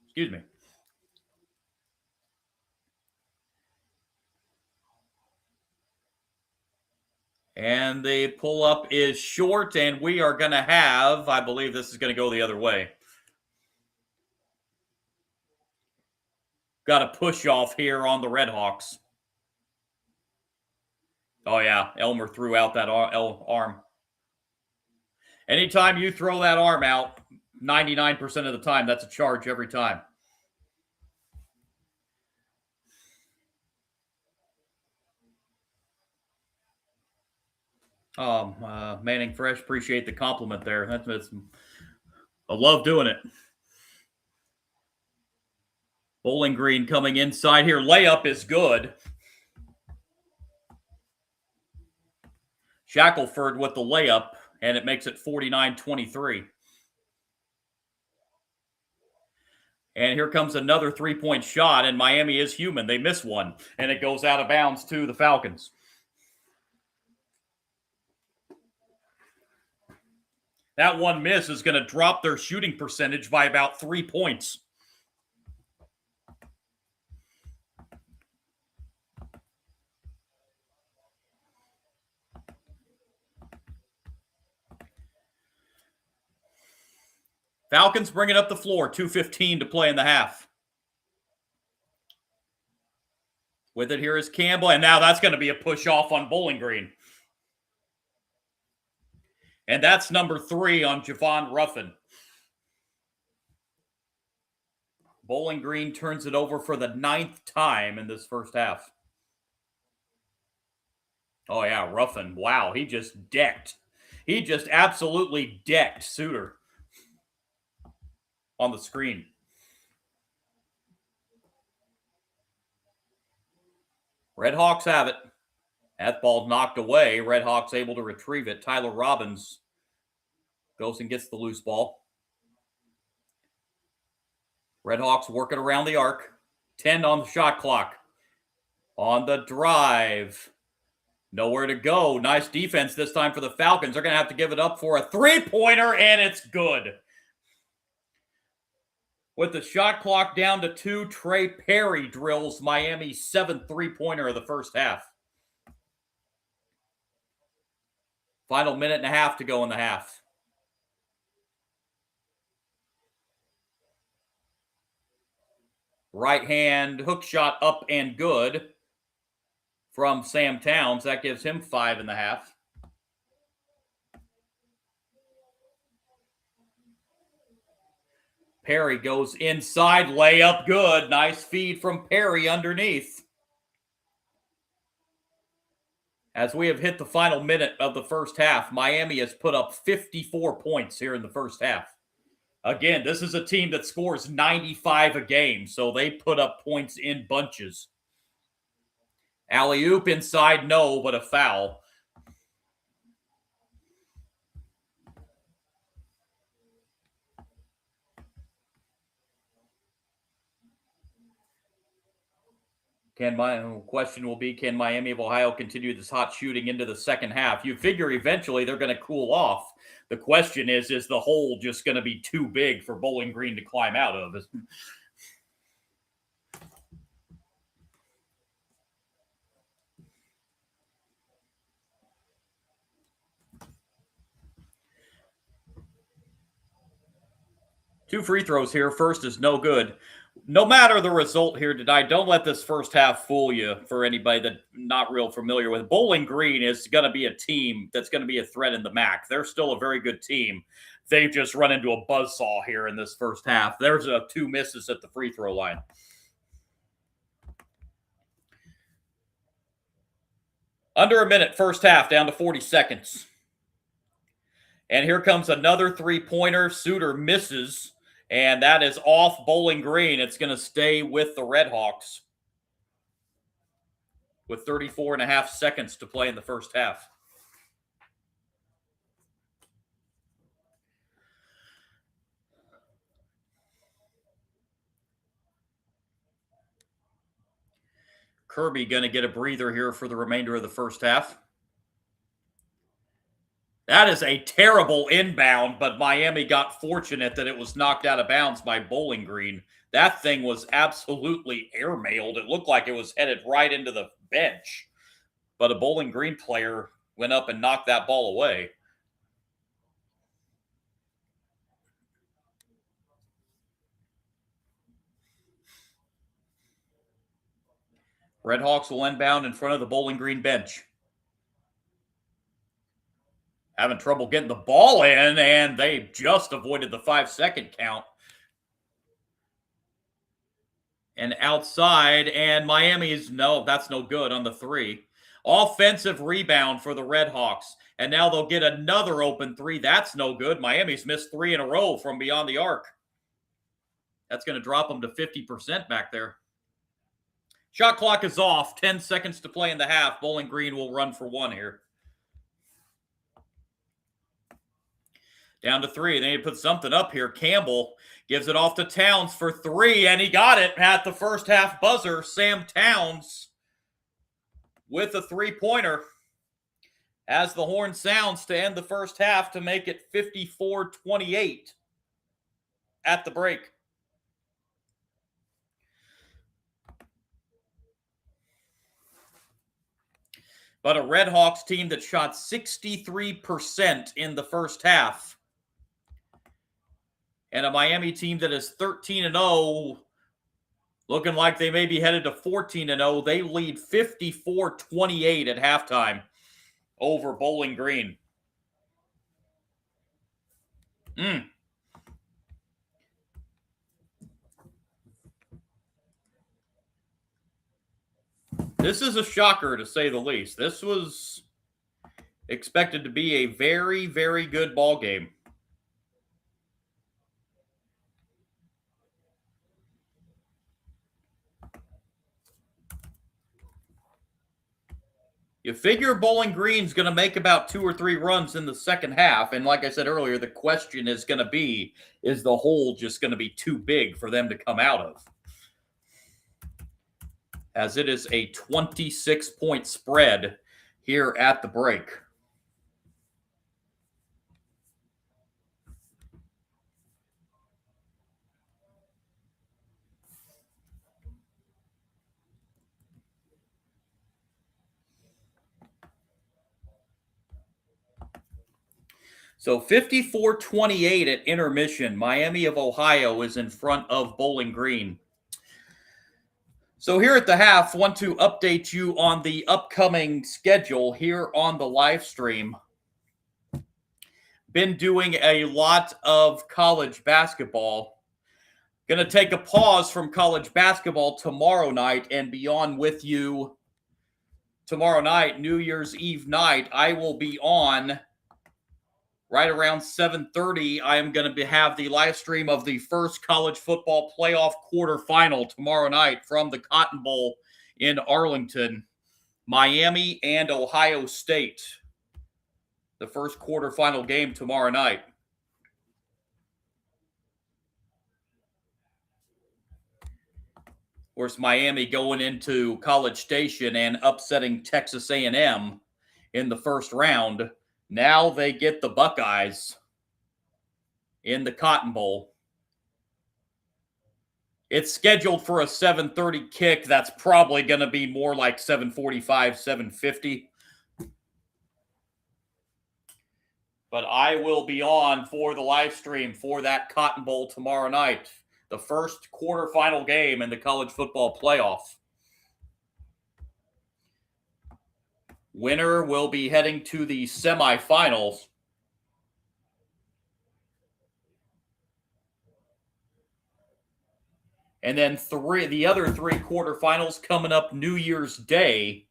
Excuse me. And the pull-up is short, and we are going to have, I believe this is going to go the other way. Got a push-off here on the Redhawks. Oh, yeah, Elmer threw out that arm. Anytime you throw that arm out, 99% of the time, that's a charge every time. Manning Fresh, appreciate the compliment there. That's I love doing it. Bowling Green coming inside here. Layup is good. Shackelford with the layup, and it makes it 49-23. And here comes another three-point shot, and Miami is human. They miss one, and it goes out of bounds to the Falcons. That one miss is going to drop their shooting percentage by about 3 points. Falcons bringing up the floor, 2:15 to play in the half. With it, here is Campbell, and now that's going to be a push off on Bowling Green. And that's number 3 on Javon Ruffin. Bowling Green turns it over for the 9th time in this first half. Oh, yeah, Ruffin. Wow, he just decked. He just absolutely decked Suter on the screen. Redhawks have it. That ball knocked away. Redhawks able to retrieve it. Tyler Robbins goes and gets the loose ball. Redhawks working around the arc. 10 on the shot clock. On the drive. Nowhere to go. Nice defense this time for the Falcons. They're going to have to give it up for a three-pointer, and it's good. With the shot clock down to 2, Trey Perry drills Miami's 7th three-pointer of the first half. Final minute and a half to go in the half. Right hand hook shot up and good from Sam Towns. That gives him 5 in the half. Perry goes inside, layup good. Nice feed from Perry underneath. As we have hit the final minute of the first half, Miami has put up 54 points here in the first half. Again, this is a team that scores 95 a game, so they put up points in bunches. Alley-oop inside, no, but a foul. Question will be, can Miami of Ohio continue this hot shooting into the second half? You figure eventually they're going to cool off. The question is the hole just going to be too big for Bowling Green to climb out of? Two free throws here. First is no good. No matter the result here tonight, don't let this first half fool you for anybody that's not real familiar with. Bowling Green is going to be a team that's going to be a threat in the MAC. They're still a very good team. They've just run into a buzzsaw here in this first half. There's 2 misses at the free throw line. Under a minute, first half, down to 40 seconds. And here comes another three-pointer. Suter misses. And that is off Bowling Green. It's going to stay with the Redhawks with 34 and a half seconds to play in the first half. Kirby going to get a breather here for the remainder of the first half. That is a terrible inbound, but Miami got fortunate that it was knocked out of bounds by Bowling Green. That thing was absolutely airmailed. It looked like it was headed right into the bench. But a Bowling Green player went up and knocked that ball away. Redhawks will inbound in front of the Bowling Green bench. Having trouble getting the ball in, and they just avoided the 5-second count. And outside, and Miami's, no, that's no good on the 3. Offensive rebound for the Redhawks. And now they'll get another open 3. That's no good. Miami's missed 3 in a row from beyond the arc. That's going to drop them to 50% back there. Shot clock is off. 10 seconds to play in the half. Bowling Green will run for 1 here. Down to 3. They need to put something up here. Campbell gives it off to Towns for 3, and he got it at the first half buzzer. Sam Towns with a three-pointer as the horn sounds to end the first half to make it 54-28 at the break. But a Redhawks team that shot 63% in the first half. and a Miami team that is 13-0, looking like they may be headed to 14-0. They lead 54-28 at halftime over Bowling Green. This is a shocker, to say the least. This was expected to be a very, very good ball game. You figure Bowling Green's going to make about 2 or 3 runs in the second half. And like I said earlier, the question is going to be, is the hole just going to be too big for them to come out of? As it is a 26-point spread here at the break. So 54-28 at intermission. Miami of Ohio is in front of Bowling Green. So here at the half, want to update you on the upcoming schedule here on the live stream. Been doing a lot of college basketball. Going to take a pause from college basketball tomorrow night and be on with you tomorrow night, New Year's Eve night. I will be on right around 7:30. I am going to have the live stream of the first college football playoff quarterfinal tomorrow night from the Cotton Bowl in Arlington, Miami and Ohio State. The first quarterfinal game tomorrow night. Of course, Miami going into College Station and upsetting Texas A&M in the first round. Now they get the Buckeyes in the Cotton Bowl. It's scheduled for a 7:30 kick. That's probably going to be more like 7:45, 7:50. But I will be on for the live stream for that Cotton Bowl tomorrow night. The first quarterfinal game in the college football playoff. Winner will be heading to the semifinals. And then the other 3 quarterfinals coming up New Year's Day.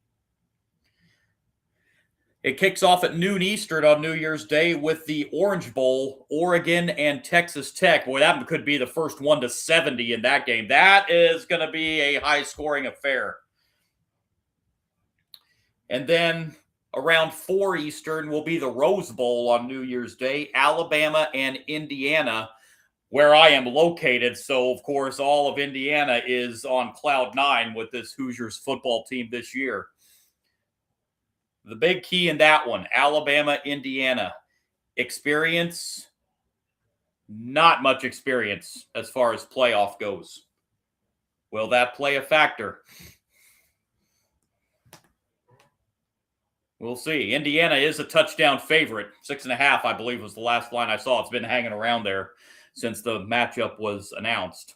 It kicks off at noon Eastern on New Year's Day with the Orange Bowl, Oregon and Texas Tech. Boy, that could be the first 1 to 70 in that game. That is going to be a high-scoring affair. And then around 4 Eastern will be the Rose Bowl on New Year's Day, Alabama and Indiana, where I am located. So, of course, all of Indiana is on cloud 9 with this Hoosiers football team this year. The big key in that one, Alabama, Indiana. Experience, not much experience as far as playoff goes. Will that play a factor? We'll see. Indiana is a touchdown favorite. 6.5, I believe, was the last line I saw. It's been hanging around there since the matchup was announced.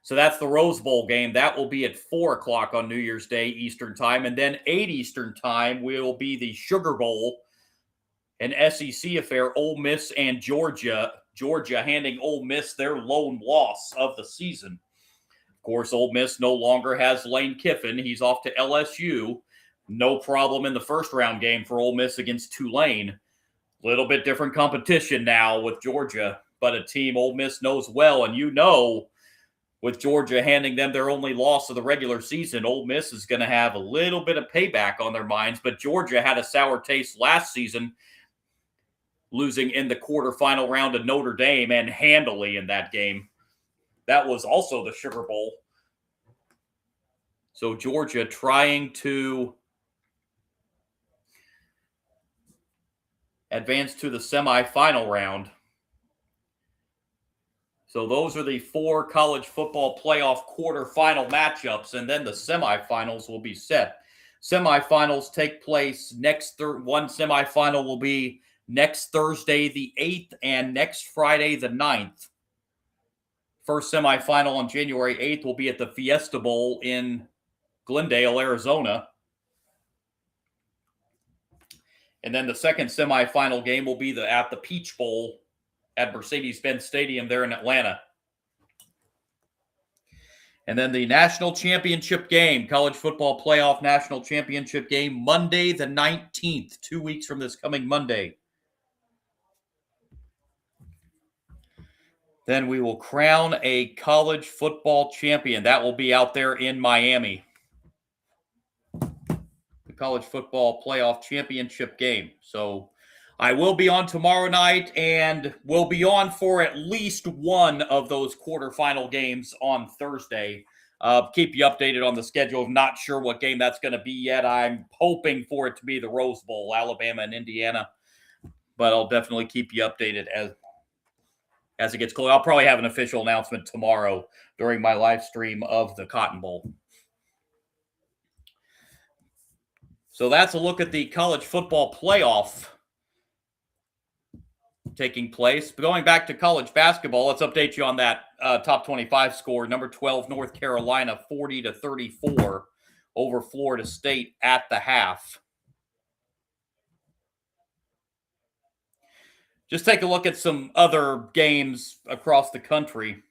So that's the Rose Bowl game. That will be at 4 o'clock on New Year's Day Eastern Time. And then 8 Eastern Time will be the Sugar Bowl, an SEC affair, Ole Miss and Georgia. Georgia handing Ole Miss their lone loss of the season. Of course, Ole Miss no longer has Lane Kiffin. He's off to LSU. No problem in the first round game for Ole Miss against Tulane. Little bit different competition now with Georgia, but a team Ole Miss knows well. And you know, with Georgia handing them their only loss of the regular season, Ole Miss is going to have a little bit of payback on their minds. But Georgia had a sour taste last season, losing in the quarterfinal round to Notre Dame and handily in that game. That was also the Sugar Bowl. So Georgia trying to advance to the semifinal round. So those are the 4 college football playoff quarterfinal matchups, and then the semifinals will be set. Semifinals take place one semifinal will be next Thursday, the 8th, and next Friday, the 9th. First semifinal on January 8th will be at the Fiesta Bowl in Glendale, Arizona. And then the second semifinal game will be at the Peach Bowl at Mercedes-Benz Stadium there in Atlanta. And then the national championship game, college football playoff national championship game, Monday the 19th, 2 weeks from this coming Monday. Then we will crown a college football champion. That will be out there in Miami. The college football playoff championship game. So I will be on tomorrow night and will be on for at least one of those quarterfinal games on Thursday. Keep you updated on the schedule. I'm not sure what game that's going to be yet. I'm hoping for it to be the Rose Bowl, Alabama and Indiana. But I'll definitely keep you updated as it gets close. I'll probably have an official announcement tomorrow during my live stream of the Cotton Bowl. So that's a look at the college football playoff taking place. But going back to college basketball, let's update you on that top 25 score. Number 12, North Carolina, 40-34 over Florida State at the half. Just take a look at some other games across the country.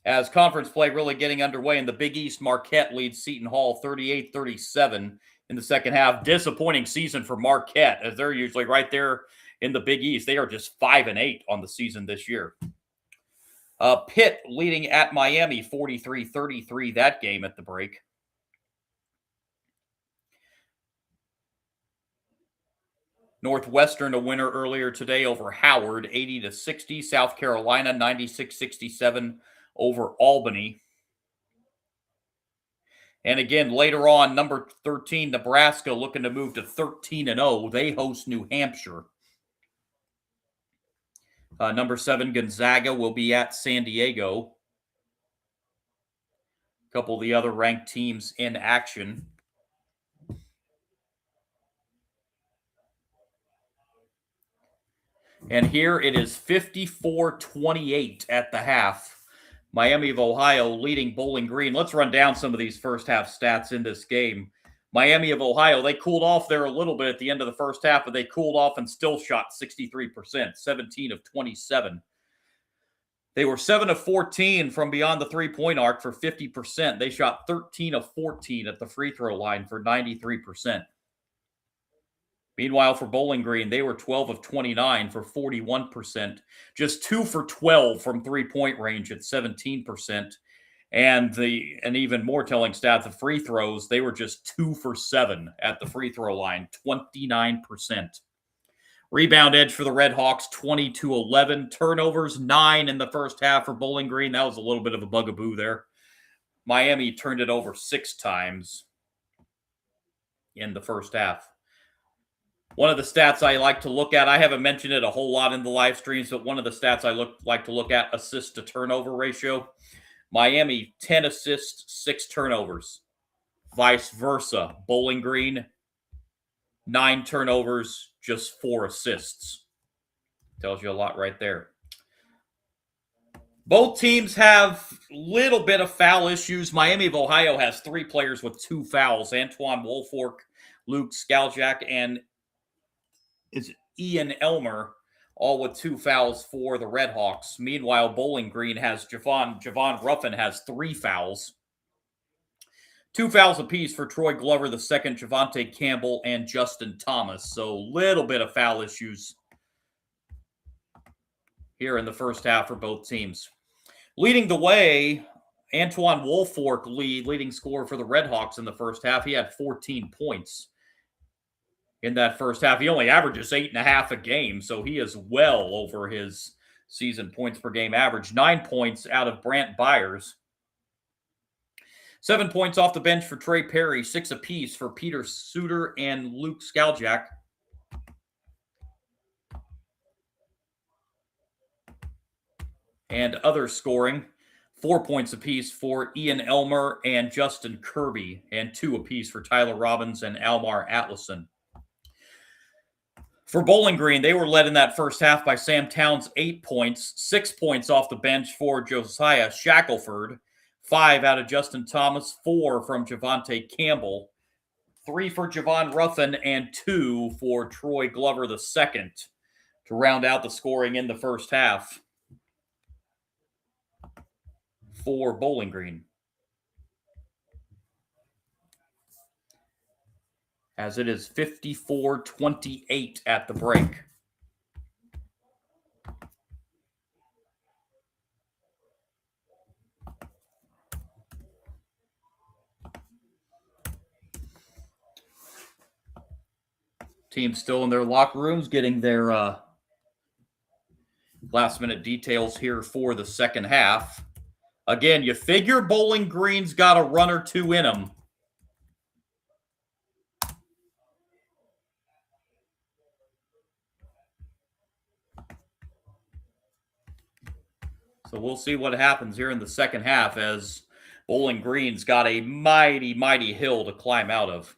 As conference play really getting underway in the Big East, Marquette leads Seton Hall 38-37 in the second half. Disappointing season for Marquette, as they're usually right there in the Big East. They are just 5-8 on the season this year. Pitt leading at Miami 43-33 that game at the break. Northwestern a winner earlier today over Howard 80-60. South Carolina 96-67 over Albany. And again, later on, number 13, Nebraska looking to move to 13-0. They host New Hampshire. Number 7, Gonzaga will be at San Diego. A couple of the other ranked teams in action. And here it is 54-28 at the half. Miami of Ohio leading Bowling Green. Let's run down some of these first half stats in this game. Miami of Ohio, they cooled off there a little bit at the end of the first half, but they cooled off and still shot 63%, 17 of 27. They were 7 of 14 from beyond the three-point arc for 50%. They shot 13 of 14 at the free throw line for 93%. Meanwhile, for Bowling Green, they were 12 of 29 for 41%, just 2 for 12 from three-point range at 17%. And even more telling stat, the free throws, they were just 2 for 7 at the free throw line, 29%. Rebound edge for the Redhawks, 20-11. Turnovers, 9 in the first half for Bowling Green. That was a little bit of a bugaboo there. Miami turned it over 6 times in the first half. One of the stats I like to look at, I haven't mentioned it a whole lot in the live streams, but one of the stats I like to look at, assist to turnover ratio. Miami, 10 assists, 6 turnovers. Vice versa, Bowling Green, 9 turnovers, just 4 assists. Tells you a lot right there. Both teams have a little bit of foul issues. Miami of Ohio has 3 players with 2 fouls. Antoine Woolfolk, Luke Skaljak, and Ian Elmer, all with 2 fouls for the Redhawks. Meanwhile, Bowling Green has Javon Ruffin has 3 fouls. 2 fouls apiece for Troy Glover II, Javonte Campbell, and Justin Thomas. So a little bit of foul issues here in the first half for both teams. Leading the way, Antoine Woolfolk, leading scorer for the Redhawks in the first half. He had 14 points in that first half. He only averages 8.5 a game, so he is well over his season points per game average. 9 points out of Brant Byers. 7 points off the bench for Trey Perry. 6 apiece for Peter Suter and Luke Skaljak. And other scoring, 4 points apiece for Ian Elmer and Justin Kirby, and 2 apiece for Tyler Robbins and Almar Atlason. For Bowling Green, they were led in that first half by Sam Towns, 8 points, 6 points off the bench for Josiah Shackelford, 5 out of Justin Thomas, 4 from Javante Campbell, 3 for Javon Ruffin, and 2 for Troy Glover II to round out the scoring in the first half for Bowling Green. As it is 54-28 at the break. Team still in their locker rooms getting their last-minute details here for the second half. Again, you figure Bowling Green's got a run or two in them. So we'll see what happens here in the second half as Bowling Green's got a mighty, mighty hill to climb out of.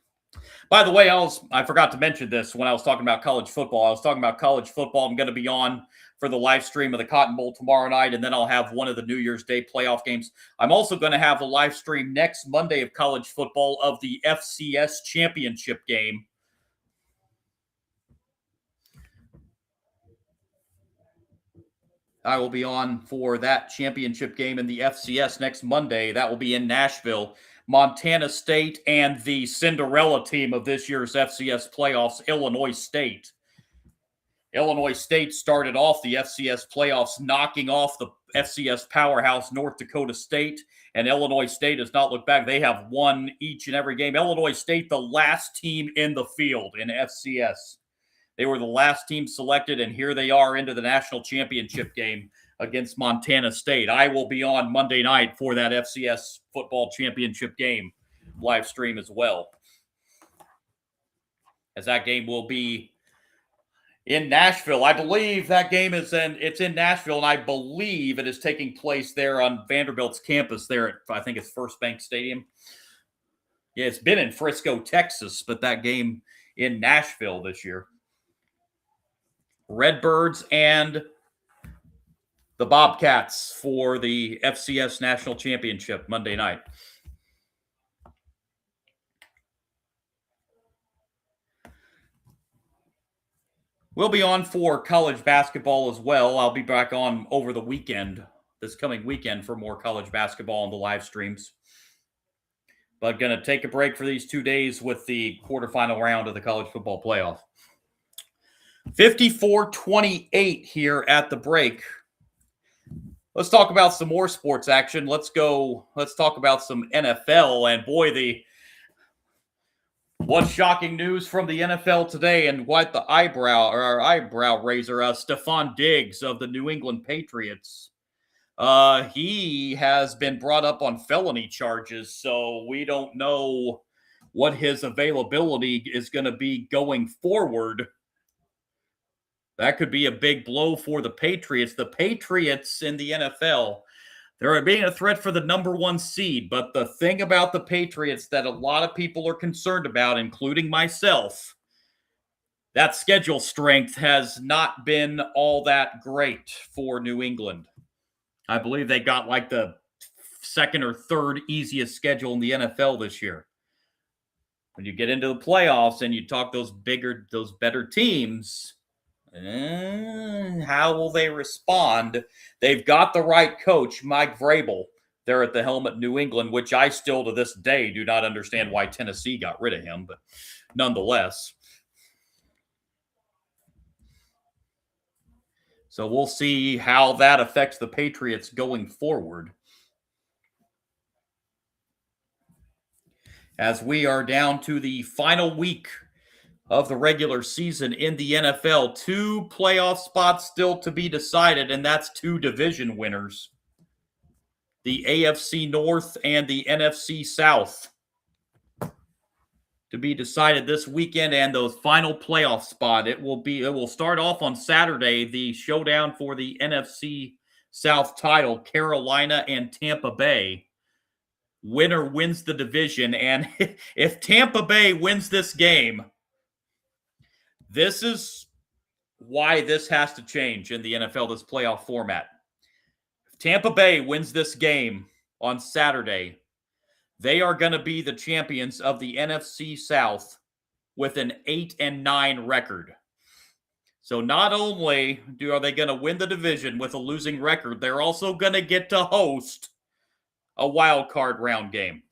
By the way, I forgot to mention this when I was talking about college football. I was talking about college football. I'm going to be on for the live stream of the Cotton Bowl tomorrow night, and then I'll have one of the New Year's Day playoff games. I'm also going to have a live stream next Monday of college football of the FCS championship game. I will be on for that championship game in the FCS next Monday. That will be in Nashville. Montana State and the Cinderella team of this year's FCS playoffs, Illinois State. Illinois State started off the FCS playoffs knocking off the FCS powerhouse North Dakota State, and Illinois State has not looked back. They have won each and every game. Illinois State, the last team in the field in FCS. They were the last team selected, and here they are into the national championship game against Montana State. I will be on Monday night for that FCS football championship game live stream as well, as that game will be in Nashville. I believe that game it's in Nashville, and I believe it is taking place there on Vanderbilt's campus there at, I think it's First Bank Stadium. Yeah, it's been in Frisco, Texas, but that game in Nashville this year. Redbirds and the Bobcats for the FCS National Championship Monday night. We'll be on for college basketball as well. I'll be back on over the weekend, this coming weekend, for more college basketball on the live streams. But going to take a break for these 2 days with the quarterfinal round of the college football playoff. 54-28 here at the break. Let's talk about some more sports action. Let's talk about some NFL. And boy, what shocking news from the NFL today, and what the eyebrow raiser, Stephon Diggs of the New England Patriots. He has been brought up on felony charges, so we don't know what his availability is going to be going forward. That could be a big blow for the Patriots. The Patriots in the NFL, they're being a threat for the number 1 seed. But the thing about the Patriots that a lot of people are concerned about, including myself, that schedule strength has not been all that great for New England. I believe they got like the second or third easiest schedule in the NFL this year. When you get into the playoffs and you talk those better teams, how will they respond? They've got the right coach, Mike Vrabel, there at the helm at New England, which I still to this day do not understand why Tennessee got rid of him, but nonetheless. So we'll see how that affects the Patriots going forward. As we are down to the final week of the regular season in the NFL, 2 playoff spots still to be decided, and that's 2 division winners. The AFC North and the NFC South to be decided this weekend, and the final playoff spot. It will start off on Saturday, the showdown for the NFC South title, Carolina and Tampa Bay. Winner wins the division, and if Tampa Bay wins this game, this is why this has to change in the NFL, this playoff format. If Tampa Bay wins this game on Saturday, they are going to be the champions of the NFC South with an 8-9 record. So not only are they going to win the division with a losing record, they're also going to get to host a wild card round game.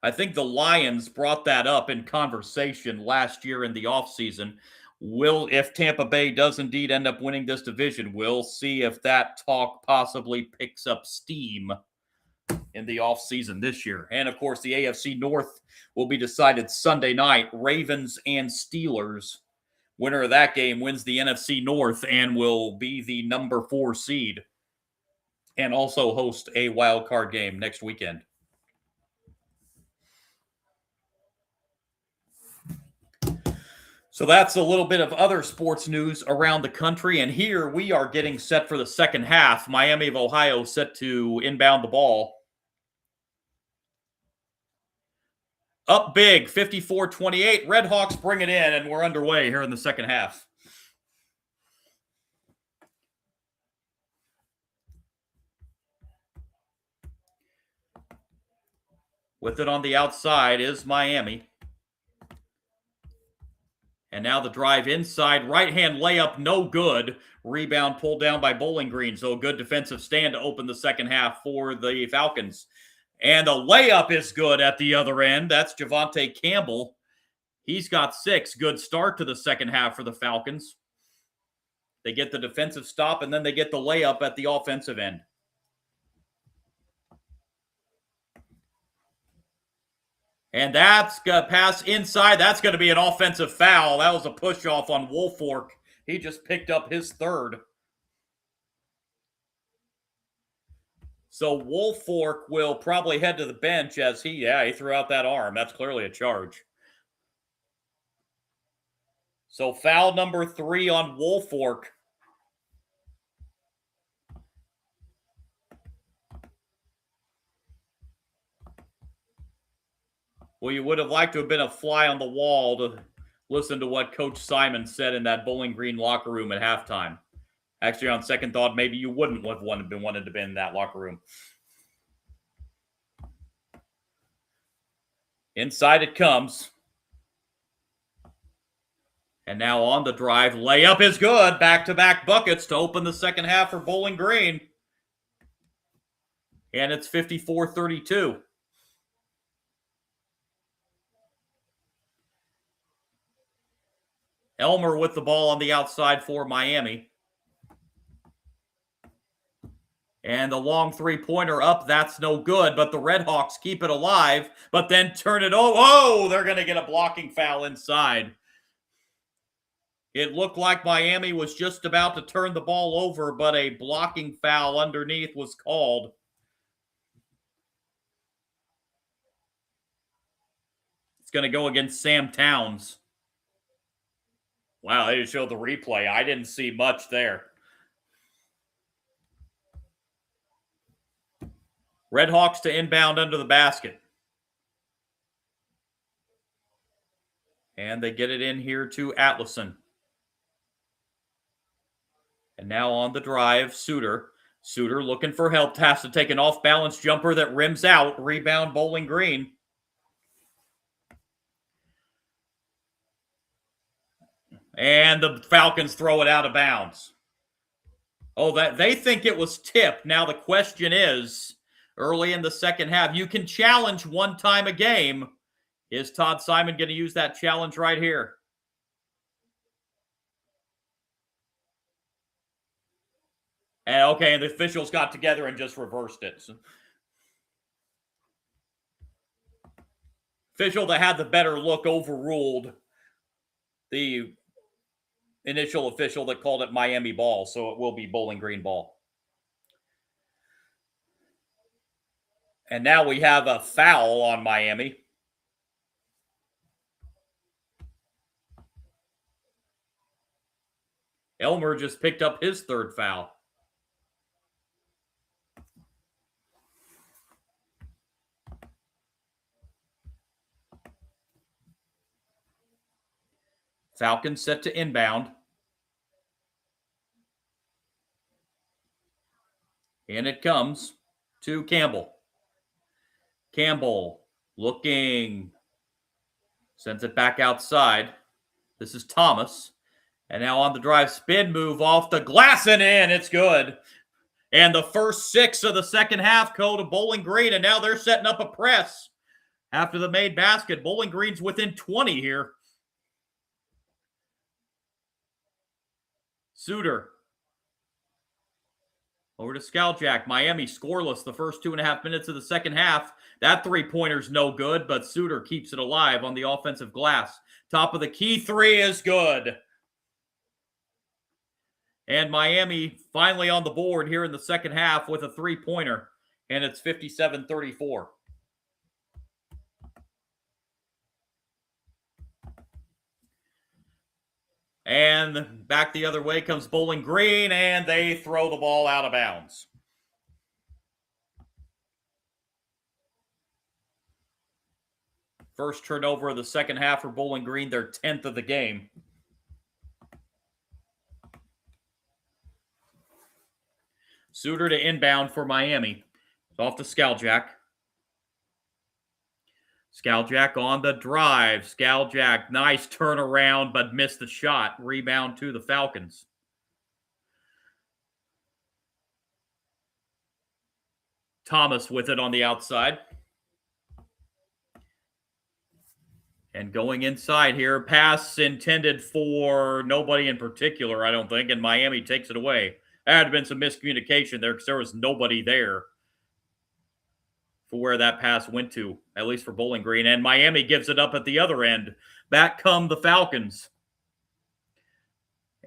I think the Lions brought that up in conversation last year in the offseason. If Tampa Bay does indeed end up winning this division, we'll see if that talk possibly picks up steam in the offseason this year. And of course, the AFC North will be decided Sunday night. Ravens and Steelers. Winner of that game wins the NFC North and will be the number 4 seed and also host a wild card game next weekend. So that's a little bit of other sports news around the country. And here we are getting set for the second half. Miami of Ohio set to inbound the ball. Up big, 54-28. Redhawks bring it in, and we're underway here in the second half. With it on the outside is Miami. And now the drive inside, right-hand layup, no good. Rebound pulled down by Bowling Green, so a good defensive stand to open the second half for the Falcons. And the layup is good at the other end. That's Javonte Campbell. He's got 6. Good start to the second half for the Falcons. They get the defensive stop, and then they get the layup at the offensive end. And that's going to pass inside. That's going to be an offensive foul. That was a push-off on Woolfolk. He just picked up his 3rd. So Woolfolk will probably head to the bench as he threw out that arm. That's clearly a charge. So foul number 3 on Woolfolk. Well, you would have liked to have been a fly on the wall to listen to what Coach Simon said in that Bowling Green locker room at halftime. Actually, on second thought, maybe you wouldn't have wanted to be in that locker room. Inside it comes. And now on the drive, layup is good. Back-to-back buckets to open the second half for Bowling Green. And it's 54-32. Elmer with the ball on the outside for Miami. And the long three-pointer up, that's no good, but the Redhawks keep it alive, but then turn it over. Oh, they're going to get a blocking foul inside. It looked like Miami was just about to turn the ball over, but a blocking foul underneath was called. It's going to go against Sam Towns. Wow, they just showed the replay. I didn't see much there. Redhawks to inbound under the basket. And they get it in here to Atlason. And now on the drive, Suter. Suter looking for help. Has to take an off-balance jumper that rims out. Rebound Bowling Green. And the Falcons throw it out of bounds. Oh, that they think it was tipped. Now the question is, early in the second half, you can challenge one time a game. Is Todd Simon going to use that challenge right here? And okay, and the officials got together and just reversed it. So, official that had the better look overruled the initial official that called it Miami ball, so it will be Bowling Green ball. And now we have a foul on Miami. Elmer just picked up his 3rd foul. Falcons set to inbound. And it comes to Campbell. Campbell looking. Sends it back outside. This is Thomas. And now on the drive, spin move off the glass and in. It's good. And the first 6 of the second half go to Bowling Green. And now they're setting up a press after the made basket. Bowling Green's within 20 here. Suter. Over to Skaljak. Miami scoreless the first 2.5 minutes of the second half. That three-pointer's no good, but Suter keeps it alive on the offensive glass. Top of the key, 3 is good. And Miami finally on the board here in the second half with a three-pointer, and it's 57-34. And back the other way comes Bowling Green, and they throw the ball out of bounds. First turnover of the second half for Bowling Green, their 10th of the game. Suter to inbound for Miami. It's off to Skaljak. Skaljak on the drive. Skaljak, nice turnaround, but missed the shot. Rebound to the Falcons. Thomas with it on the outside. And going inside here, pass intended for nobody in particular, I don't think, and Miami takes it away. There had been some miscommunication there because there was nobody there for where that pass went to, at least for Bowling Green. And Miami gives it up at the other end. Back come the Falcons.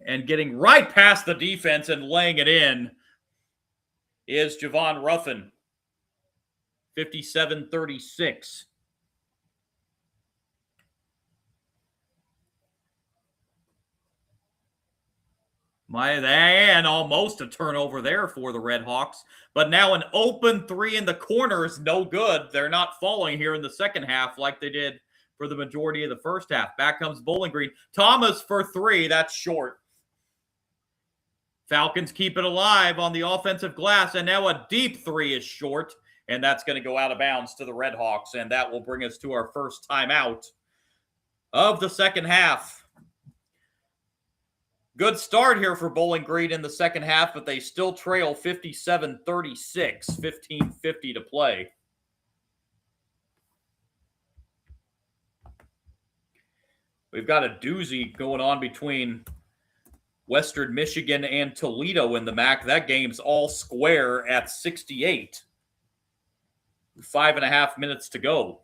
And getting right past the defense and laying it in is Javon Ruffin. 57-36. And almost a turnover there for the Redhawks. But now an open 3 in the corner is no good. They're not falling here in the second half like they did for the majority of the first half. Back comes Bowling Green. Thomas for 3. That's short. Falcons keep it alive on the offensive glass. And now a deep 3 is short. And that's going to go out of bounds to the Redhawks. And that will bring us to our first timeout of the second half. Good start here for Bowling Green in the second half, but they still trail 57-36, 15:50 to play. We've got a doozy going on between Western Michigan and Toledo in the MAC. That game's all square at 68. 5.5 minutes to go.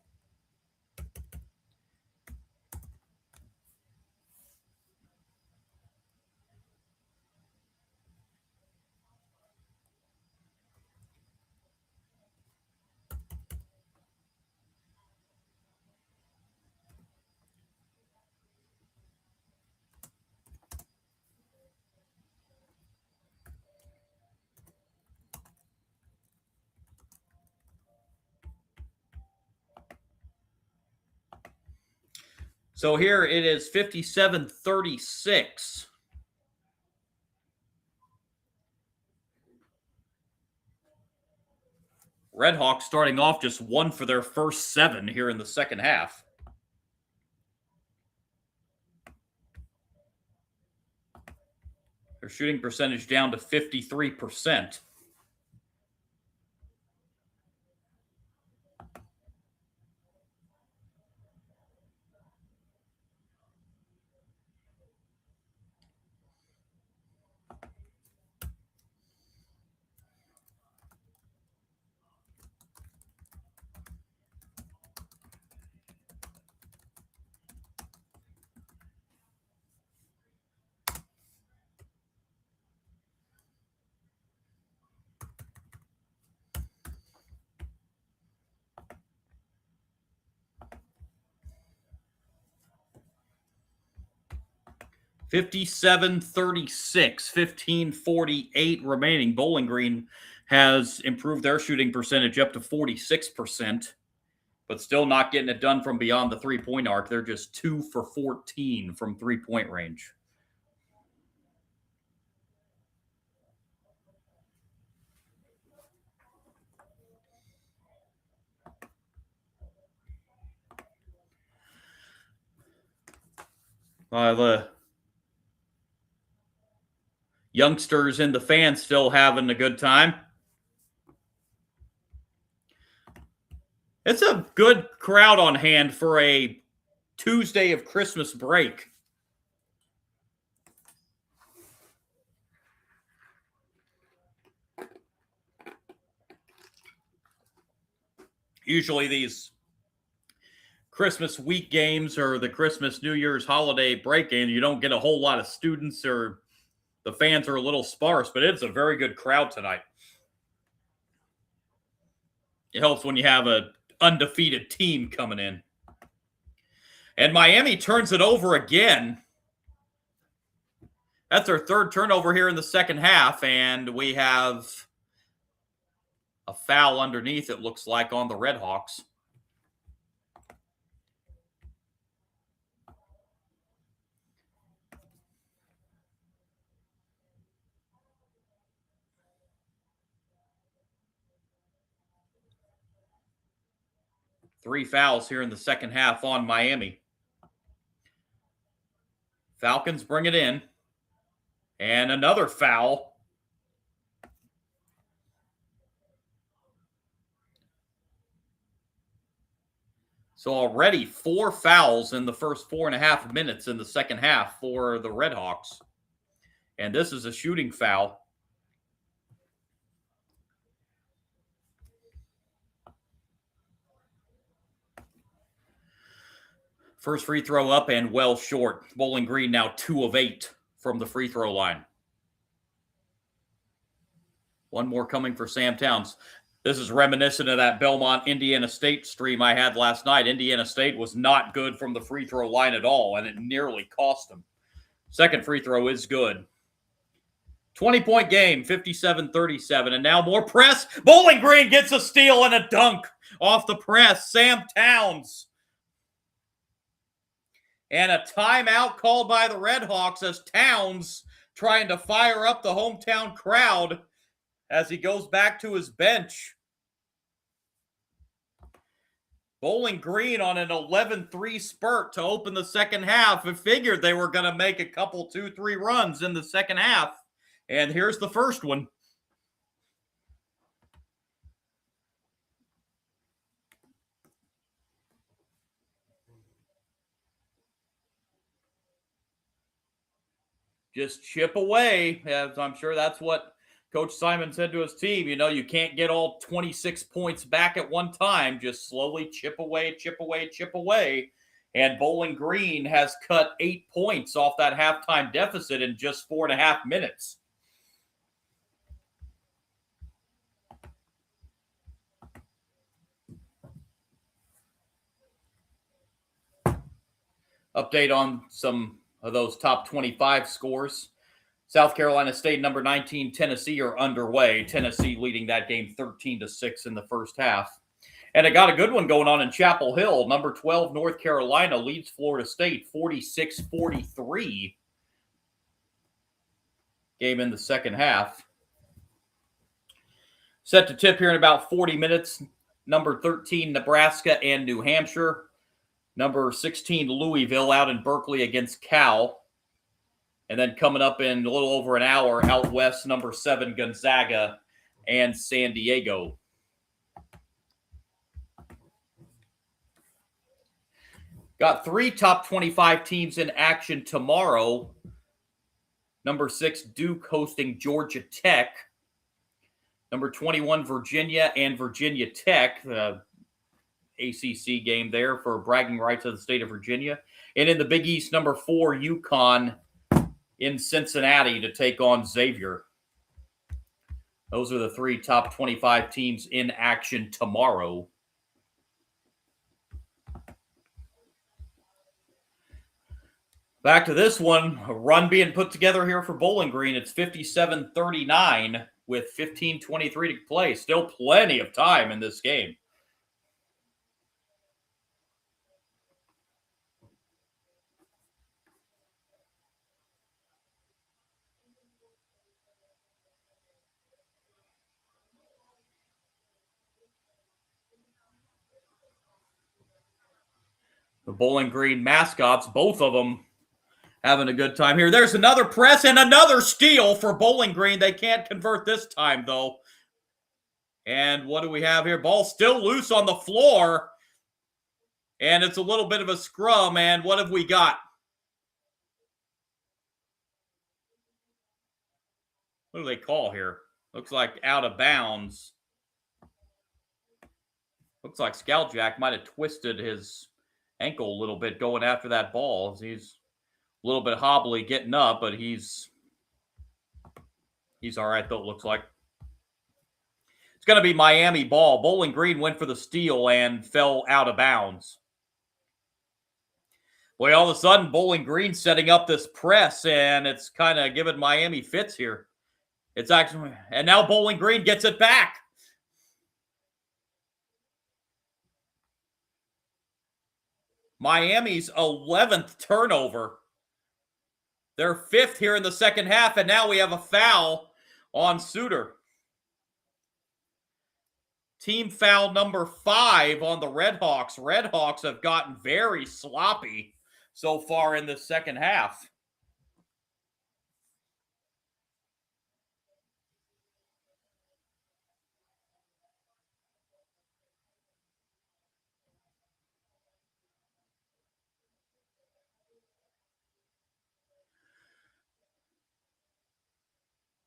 So here it is 57-36. Redhawks starting off just 1 for their first 7 here in the second half. Their shooting percentage down to 53%. (57-36), 15:48 remaining. Bowling Green has improved their shooting percentage up to 46%. but still not getting it done from beyond the three-point arc. They're just 2 for 14 from three-point range. The youngsters and the fans still having a good time. It's a good crowd on hand for a Tuesday of Christmas break. Usually these Christmas week games or the Christmas New Year's holiday break game, you don't get a whole lot of students or the fans are a little sparse, but it's a very good crowd tonight. It helps when you have an undefeated team coming in. And Miami turns it over again. That's their third turnover here in the second half, and we have a foul underneath, it looks like, on the Redhawks. Three fouls here in the second half on Miami. Falcons bring it in. And another foul. So already 4 fouls in the first 4.5 minutes in the second half for the Redhawks. And this is a shooting foul. First free throw up and well short. Bowling Green now 2 of 8 from the free throw line. One more coming for Sam Towns. This is reminiscent of that Belmont-Indiana State stream I had last night. Indiana State was not good from the free throw line at all, and it nearly cost them. Second free throw is good. 20-point game, 57-37, and now more press. Bowling Green gets a steal and a dunk off the press. Sam Towns. And a timeout called by the Redhawks as Towns trying to fire up the hometown crowd as he goes back to his bench. Bowling Green on an 11-3 spurt to open the second half. I figured they were going to make a couple 2-3 runs in the second half. And here's the first one. Just chip away. As I'm sure that's what Coach Simon said to his team. You know, you can't get all 26 points back at one time. Just slowly chip away, chip away, chip away. And Bowling Green has cut 8 points off that halftime deficit in just 4.5 minutes. Update on some of those top 25 scores. South Carolina State, number 19, Tennessee are underway. Tennessee leading that game 13-6 in the first half. And it got a good one going on in Chapel Hill. Number 12, North Carolina leads Florida State 46-43. Game in the second half. Set to tip here in about 40 minutes. Number 13, Nebraska and New Hampshire. Number 16, Louisville out in Berkeley against Cal. And then coming up in a little over an hour, out west, number 7, Gonzaga and San Diego. Got 3 top 25 teams in action tomorrow. Number 6, Duke hosting Georgia Tech. Number 21, Virginia and Virginia Tech. ACC game there for bragging rights of the state of Virginia. And in the Big East, number 4, UConn in Cincinnati to take on Xavier. Those are the 3 top 25 teams in action tomorrow. Back to this one, a run being put together here for Bowling Green. It's 57-39 with 15:23 to play. Still plenty of time in this game. The Bowling Green mascots, both of them having a good time here. There's another press and another steal for Bowling Green. They can't convert this time, though. And what do we have here? Ball still loose on the floor. And it's a little bit of a scrum. And what have we got? What do they call here? Looks like out of bounds. Looks like Skaljack might have twisted his ankle a little bit going after that ball. He's a little bit hobbly getting up, but he's all right, though, it looks like. It's going to be Miami ball. Bowling Green went for the steal and fell out of bounds. Boy, all of a sudden, Bowling Green setting up this press, and it's kind of giving Miami fits here. It's actually, and now Bowling Green gets it back. Miami's 11th turnover. Their 5th here in the second half, and now we have a foul on Suter. Team foul number 5 on the Redhawks. Redhawks have gotten very sloppy so far in the second half.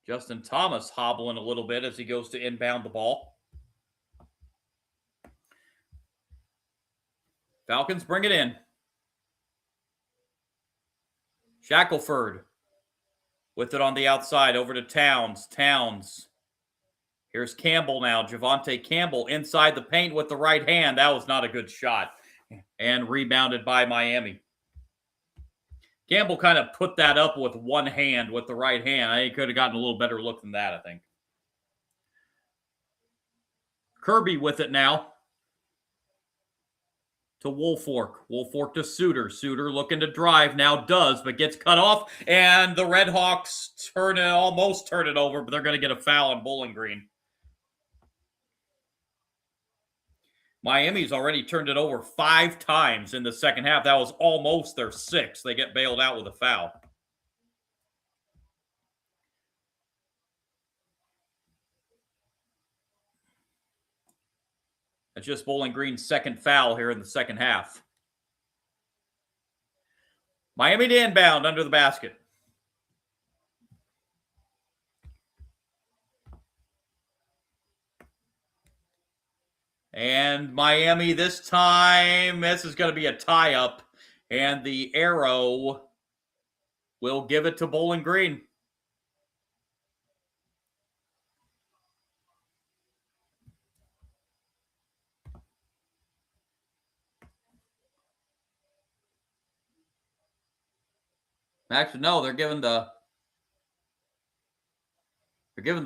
Justin Thomas hobbling a little bit as he goes to inbound the ball. Falcons bring it in. Shackelford with it on the outside over to Towns. Towns. Here's Campbell now. Javonte Campbell inside the paint with the right hand. That was not a good shot. And rebounded by Miami. Campbell kind of put that up with one hand, with the right hand. I think he could have gotten a little better look than that, I think. Kirby with it now. To Woolfork. Woolfork to Suter. Suter looking to drive. Now does, but gets cut off. And the Redhawks almost turn it over, but they're going to get a foul on Bowling Green. Miami's already turned it over 5 times in the second half. That was almost their 6th. They get bailed out with a foul. That's just Bowling Green's 2nd foul here in the second half. Miami to inbound under the basket. And Miami this time, this is going to be a tie-up. And the arrow will give it to Bowling Green. Actually, no, they're giving the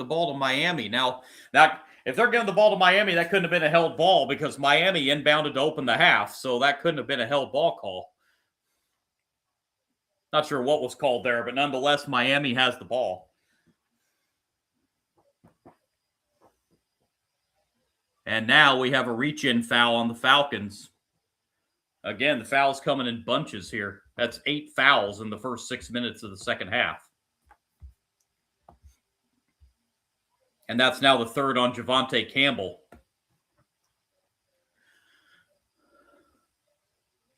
ball to Miami. Now, if they're giving the ball to Miami, that couldn't have been a held ball because Miami inbounded to open the half, so that couldn't have been a held ball call. Not sure what was called there, but nonetheless, Miami has the ball. And now we have a reach-in foul on the Falcons. Again, the fouls coming in bunches here. That's 8 fouls in the first 6 minutes of the second half. And that's now the 3rd on Javonte Campbell.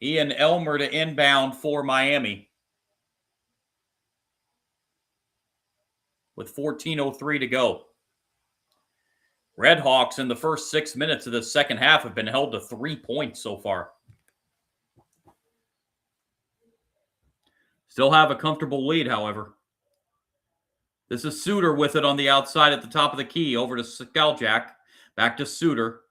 Ian Elmer to inbound for Miami. With 14:03 to go. Redhawks in the first 6 minutes of the second half have been held to 3 points so far. Still have a comfortable lead, however. This is Suter with it on the outside at the top of the key. Over to Skaljack. Back to Suter.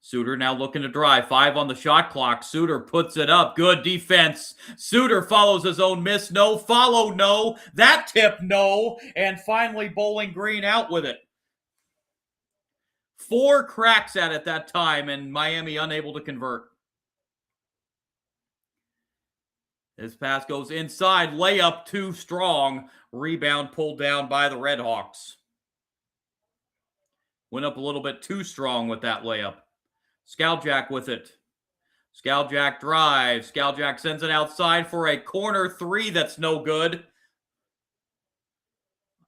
Suter now looking to drive. 5 on the shot clock. Suter puts it up. Good defense. Suter follows his own miss. No. Follow. No. That tip. No. And finally, Bowling Green out with it. 4 cracks at it that time, and Miami unable to convert. This pass goes inside. Layup too strong. Rebound pulled down by the Redhawks. Went up a little bit too strong with that layup. Skaljack with it. Skowjak drives. Skowjak sends it outside for a corner three that's no good.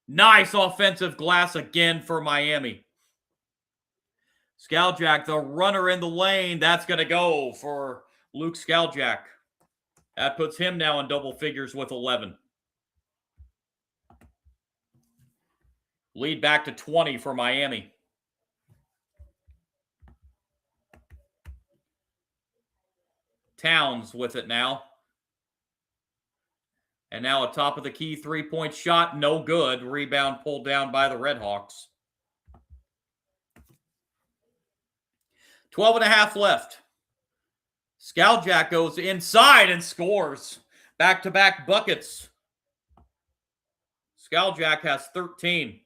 Nice offensive glass again for Miami. Skowjak, the runner in the lane. That's going to go for Luke Skowjak. That puts him now in double figures with 11. Lead back to 20 for Miami. Towns with it now. And now a top of the key three-point shot, no good. Rebound pulled down by the Redhawks. 12.5 left. Skowjak goes inside and scores. Back-to-back buckets. Skowjak has 13.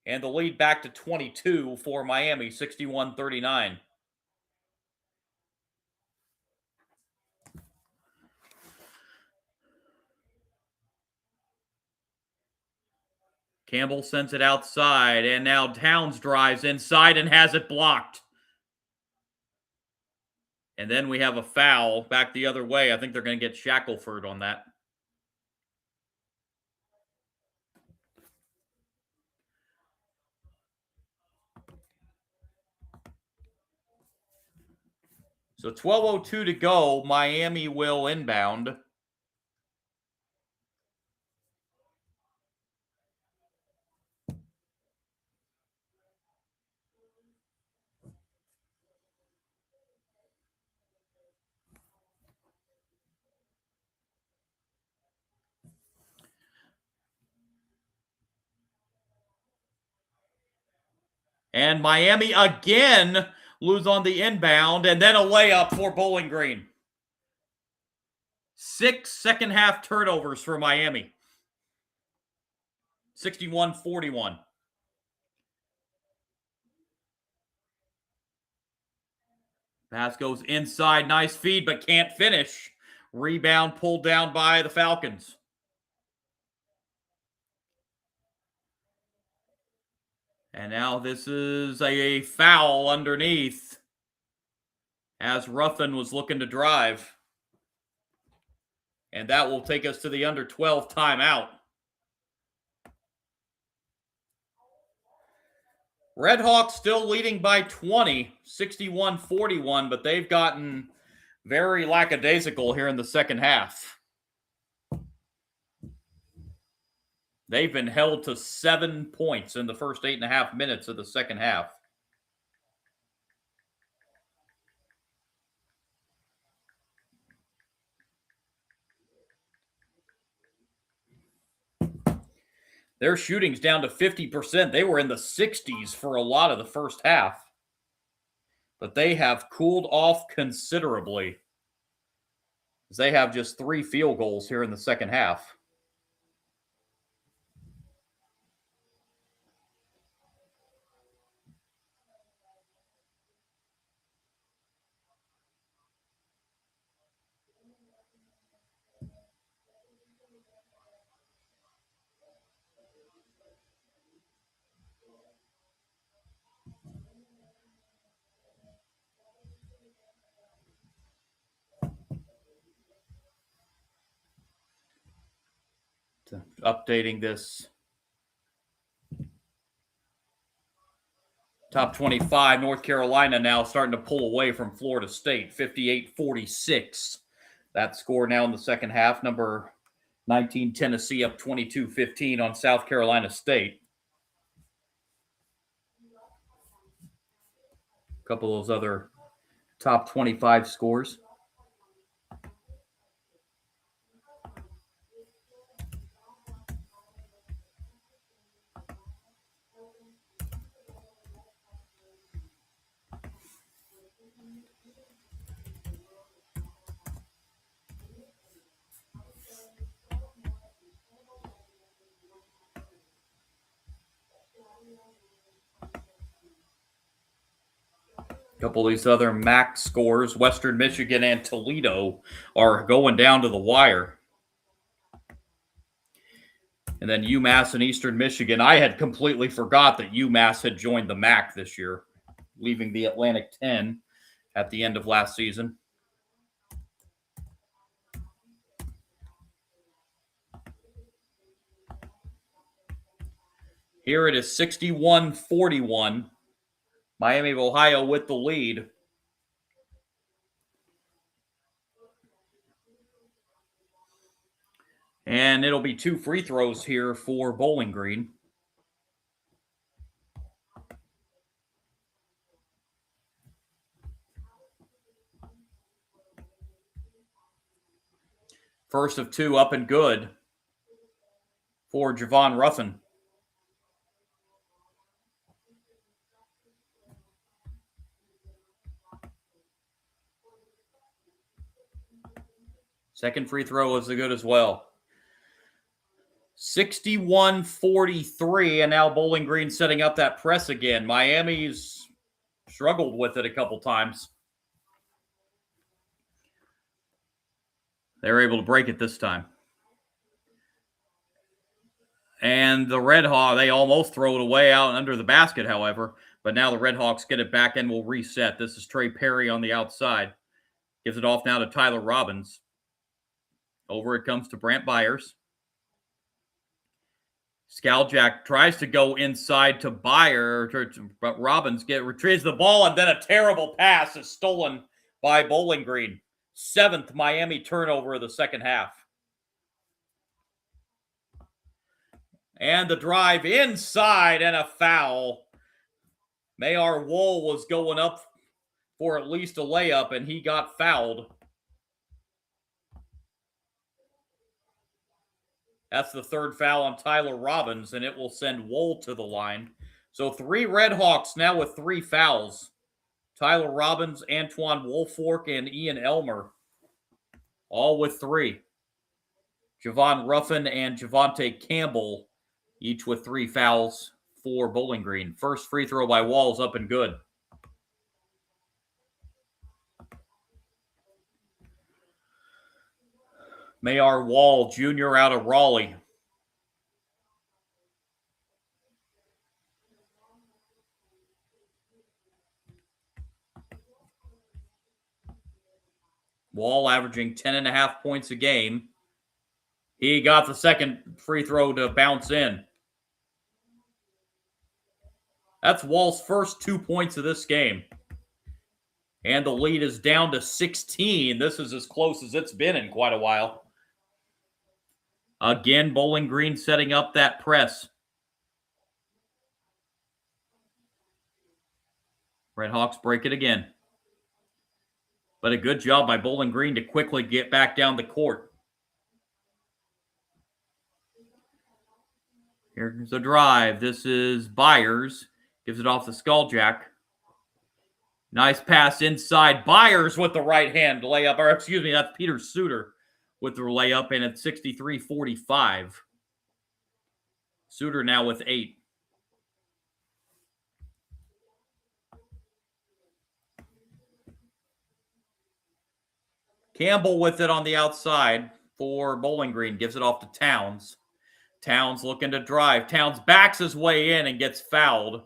And the lead back to 22 for Miami, 61-39. Campbell sends it outside, and now Towns drives inside and has it blocked. And then we have a foul back the other way. I think they're going to get Shackelford on that. So 12:02 to go. Miami will inbound. And Miami again lose on the inbound, and then a layup for Bowling Green. 6 second-half turnovers for Miami. 61-41. Pass goes inside. Nice feed, but can't finish. Rebound pulled down by the Falcons. And now this is a foul underneath as Ruffin was looking to drive. And that will take us to the under 12 timeout. Redhawks still leading by 20, 61-41, but they've gotten very lackadaisical here in the second half. They've been held to 7 points in the first 8.5 minutes of the second half. Their shooting's down to 50%. They were in the 60s for a lot of the first half. But they have cooled off considerably, as they have just 3 field goals here in the second half. Updating this top 25, North Carolina now starting to pull away from Florida State, 58-46. That score now in the second half. Number 19, Tennessee up 22-15 on South Carolina State. A couple of those other top 25 scores. A couple of these other MAC scores, Western Michigan and Toledo, are going down to the wire. And then UMass and Eastern Michigan. I had completely forgot that UMass had joined the MAC this year, leaving the Atlantic 10 at the end of last season. Here it is 61-41. Miami of Ohio with the lead. And it'll be 2 free throws here for Bowling Green. First of 2 up and good for Javon Ruffin. Second free throw was good as well. 61-43, and now Bowling Green setting up that press again. Miami's struggled with it a couple times. They were able to break it this time. And the Redhawks, they almost throw it away out under the basket, however. But now the Redhawks get it back and will reset. This is Trey Perry on the outside. Gives it off now to Tyler Robbins. Over it comes to Brant Byers. Skaljak tries to go inside to Byers, but Robbins retrieves the ball, and then a terrible pass is stolen by Bowling Green. 7th Miami turnover of the second half. And the drive inside and a foul. Mayar Wool was going up for at least a layup, and he got fouled. That's the 3rd foul on Tyler Robbins, and it will send Wool to the line. So 3 Redhawks now with 3 fouls. Tyler Robbins, Antoine Woolfork, and Ian Elmer, all with 3. Javon Ruffin and Javonte Campbell, each with 3 fouls for Bowling Green. First free throw by Wall's up and good. Mayar Wall, Jr. out of Raleigh. Wall averaging 10.5 points a game. He got the second free throw to bounce in. That's Wall's first 2 points of this game. And the lead is down to 16. This is as close as it's been in quite a while. Again, Bowling Green setting up that press. Redhawks break it again. But a good job by Bowling Green to quickly get back down the court. Here's the drive. This is Byers. Gives it off to Skaljak. Nice pass inside. Byers with the right hand layup. Or excuse me, that's Peter Suter with the layup, and it's 63-45. Suter now with 8. Campbell with it on the outside for Bowling Green. Gives it off to Towns. Towns looking to drive. Towns backs his way in and gets fouled.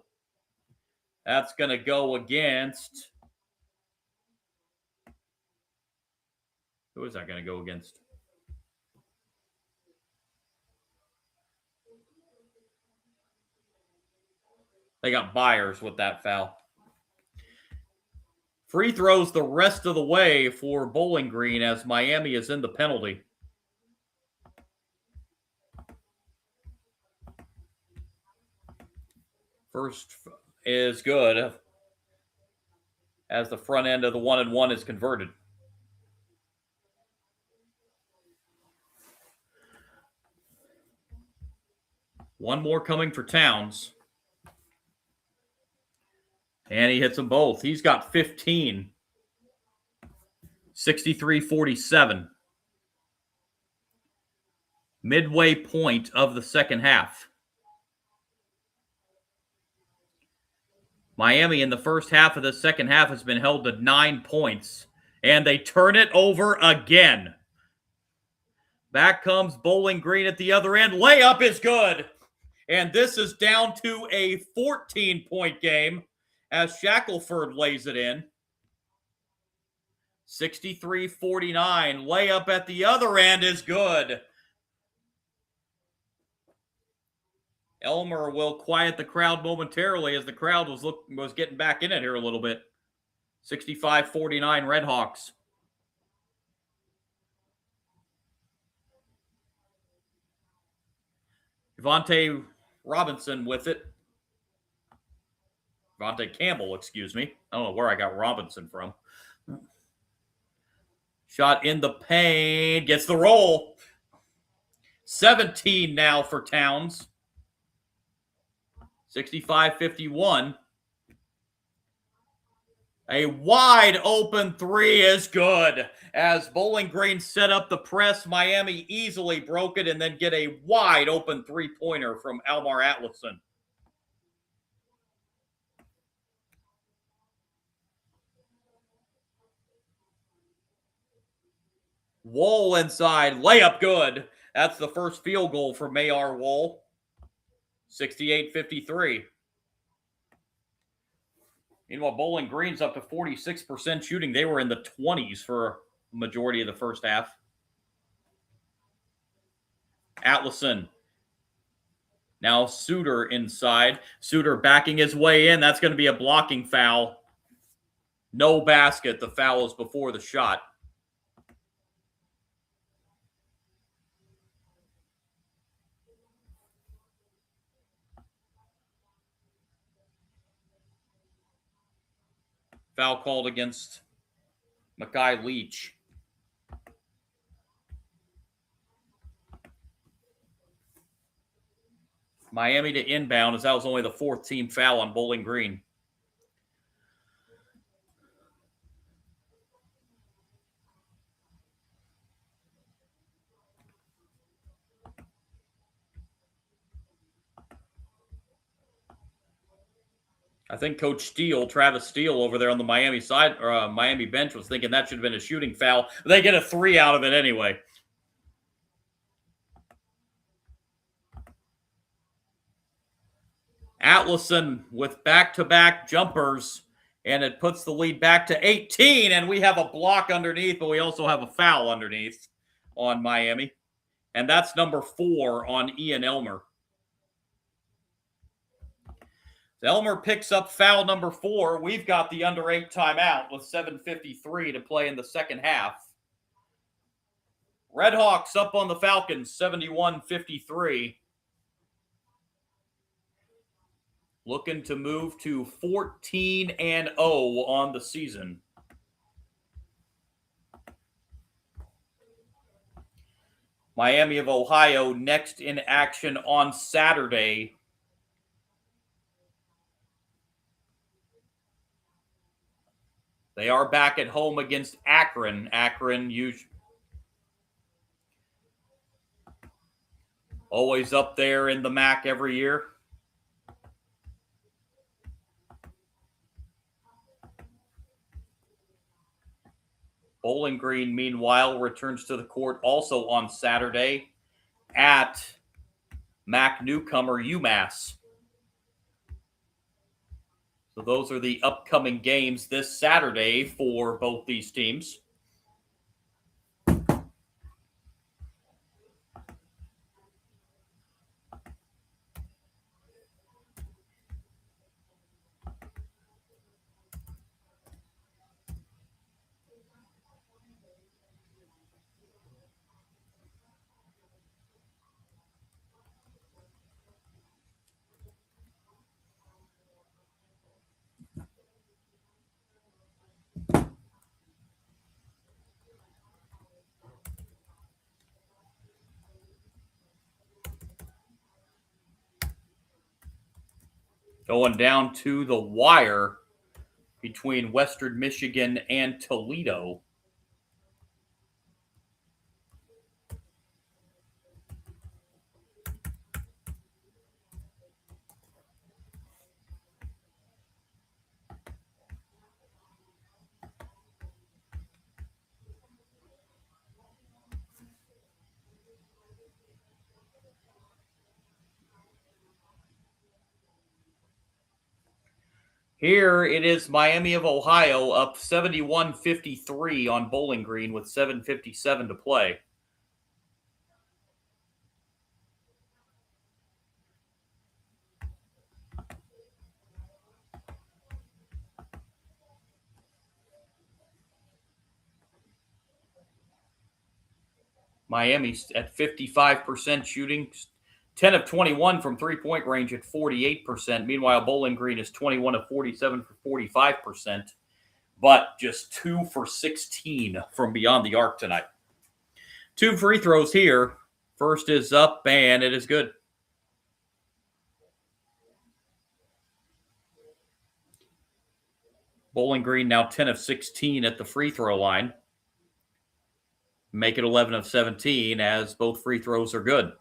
That's going to go against... Who is that going to go against? They got Byers with that foul. Free throws the rest of the way for Bowling Green as Miami is in the penalty. First is good as the front end of the 1-and-1 is converted. One more coming for Towns. And he hits them both. He's got 15. 63-47. Midway point of the second half. Miami in the first half of the second half has been held to 9 points. And they turn it over again. Back comes Bowling Green at the other end. Layup is good. And this is down to a 14-point game as Shackelford lays it in. 63-49. Layup at the other end is good. Elmer will quiet the crowd momentarily as the crowd was getting back in it here a little bit. 65-49 Redhawks. Devontae Robinson with it. Devontae Campbell, excuse me. I don't know where I got Robinson from. Shot in the paint. Gets the roll. 17 now for Towns. 65-51. A wide open three is good. As Bowling Green set up the press, Miami easily broke it and then get a wide open three-pointer from Almar Atlason. Wohl inside. Layup good. That's the first field goal for Mayar Wohl. 68-53. Meanwhile, Bowling Green's up to 46% shooting. They were in the 20s for a majority of the first half. Atlason. Now Suter inside. Suter backing his way in. That's going to be a blocking foul. No basket. The foul is before the shot. Foul called against Makai Leach. Miami to inbound, as that was only the fourth team foul on Bowling Green. I think Coach Steele, Travis Steele, over there on the Miami side or Miami bench, was thinking that should have been a shooting foul. They get a three out of it anyway. Atlason with back-to-back jumpers, and it puts the lead back to 18, and we have a block underneath, but we also have a foul underneath on Miami, and that's number 4 on Ian Elmer. Elmer picks up foul number 4. We've got the under 8 timeout with 7:53 to play in the second half. Redhawks up on the Falcons, 71-53. Looking to move to 14-0 on the season. Miami of Ohio next in action on Saturday. They are back at home against Akron. Akron always up there in the MAC every year. Bowling Green, meanwhile, returns to the court also on Saturday at MAC newcomer UMass. So those are the upcoming games this Saturday for both these teams. Going down to the wire between Western Michigan and Toledo. Here it is Miami of Ohio up 71-53 on Bowling Green with 7:57 to play. Miami's at 55% shooting, 10 of 21 from three-point range at 48%. Meanwhile, Bowling Green is 21 of 47 for 45%, but just 2 for 16 from beyond the arc tonight. 2 free throws here. First is up, and it is good. Bowling Green now 10 of 16 at the free throw line. Make it 11 of 17 as both free throws are good.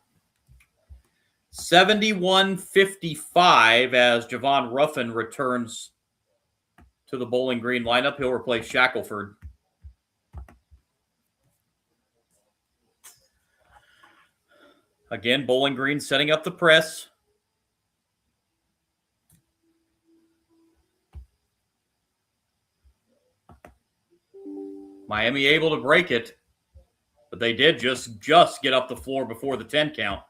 71-55 as Javon Ruffin returns to the Bowling Green lineup. He'll replace Shackelford. Again, Bowling Green setting up the press. Miami able to break it, but they did just get up the floor before the 10 count.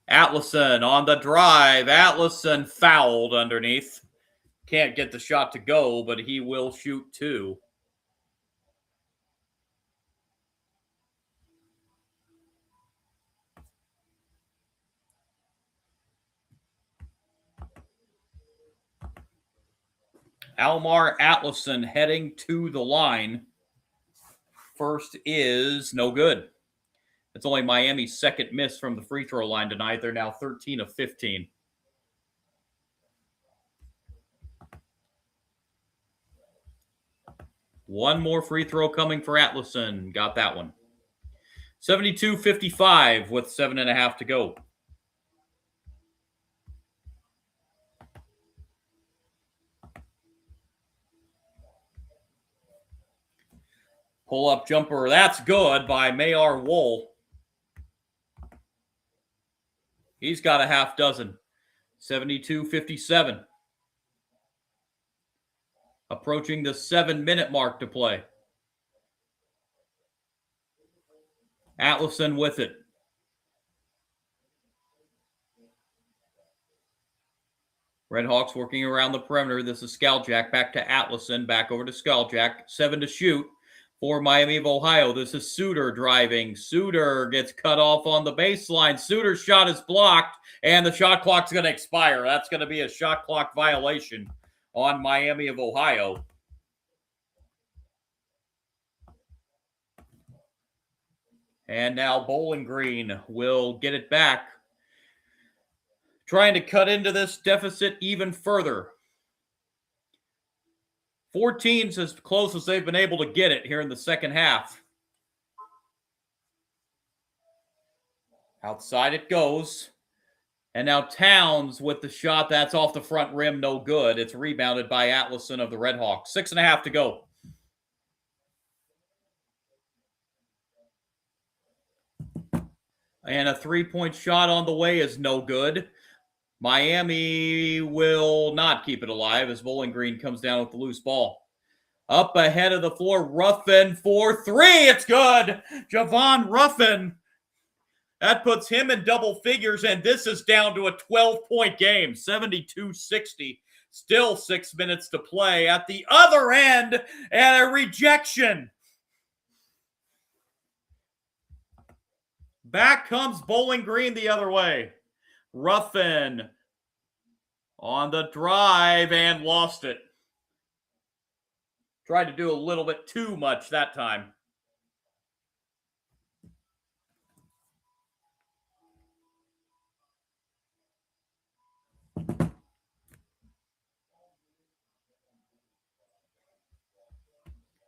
Atlason on the drive. Atlason fouled underneath. Can't get the shot to go, but he will shoot 2. Almar Atlason heading to the line. First is no good. It's only Miami's second miss from the free throw line tonight. They're now 13 of 15. One more free throw coming for Atlason. Got that one. 72-55 with 7.5 to go. Pull-up jumper. That's good by Mayar Wool. He's got a half dozen. 72-57. Approaching the 7-minute mark to play. Atlason with it. Redhawks working around the perimeter. This is Skaljack. Back to Atlason. Back over to Skaljack. 7 to shoot for Miami of Ohio. This is Suter driving. Suter gets cut off on the baseline. Suter's shot is blocked, and the shot clock's going to expire. That's going to be a shot clock violation on Miami of Ohio. And now Bowling Green will get it back, trying to cut into this deficit even further. 14's as close as they've been able to get it here in the second half. Outside it goes. And now Towns with the shot. That's off the front rim. No good. It's rebounded by Atlason of the Redhawks. 6.5 to go. And a three-point shot on the way is no good. Miami will not keep it alive as Bowling Green comes down with the loose ball. Up ahead of the floor, Ruffin for 3. It's good. Javon Ruffin. That puts him in double figures, and this is down to a 12-point game, 72-60. Still 6 minutes to play. At the other end, and a rejection. Back comes Bowling Green the other way. Ruffin on the drive and lost it. Tried to do a little bit too much that time.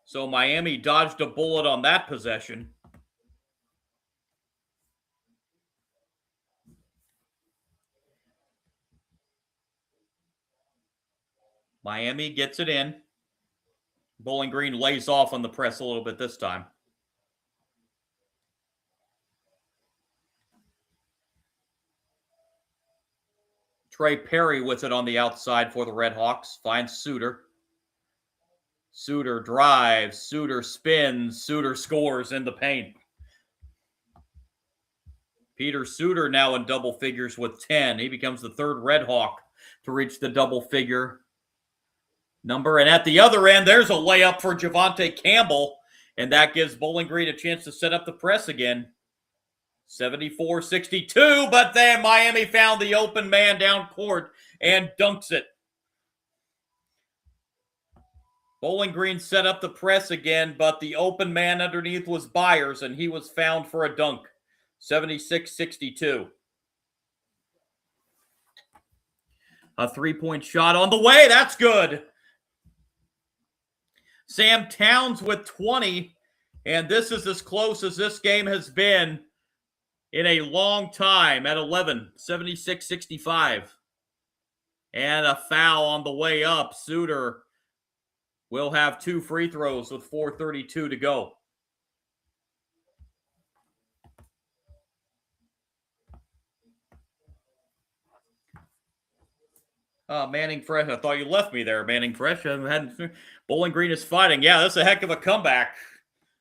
So Miami dodged a bullet on that possession. Miami gets it in. Bowling Green lays off on the press a little bit this time. Trey Perry with it on the outside for the Redhawks. Finds Suter. Suter drives. Suter spins. Suter scores in the paint. Peter Suter now in double figures with 10. He becomes the third Redhawk to reach the double figure number. And at the other end, there's a layup for Javante Campbell. And that gives Bowling Green a chance to set up the press again. 74-62, but then Miami found the open man down court and dunks it. Bowling Green set up the press again, but the open man underneath was Byers, and he was found for a dunk. 76-62. A three-point shot on the way. That's good. Sam Towns with 20, and this is as close as this game has been in a long time at 11. 76-65. And a foul on the way up. Suter will have 2 free throws with 4:32 to go. Manning Fresh. I thought you left me there, Manning Fresh. Bowling Green is fighting. Yeah, that's a heck of a comeback.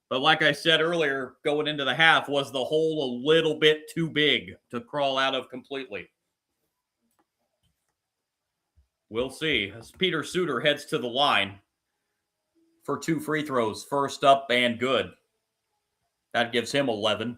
But like I said earlier, going into the half, was the hole a little bit too big to crawl out of completely? We'll see. As Peter Suter heads to the line for 2 free throws. First up and good. That gives him 11.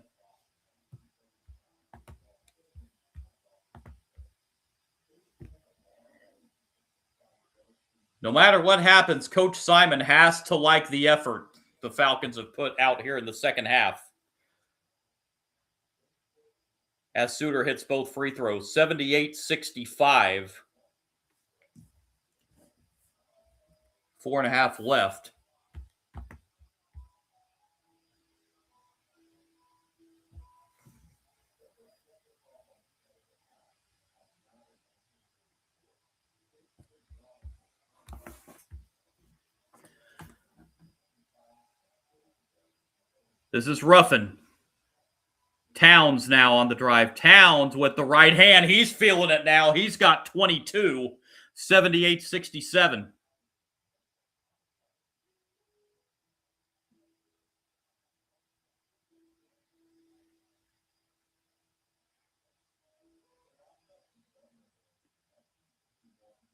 No matter what happens, Coach Simon has to like the effort the Falcons have put out here in the second half. As Suter hits both free throws, 78-65. 4.5 left. This is Ruffin. Towns now on the drive. Towns with the right hand. He's feeling it now. He's got 22. 78-67.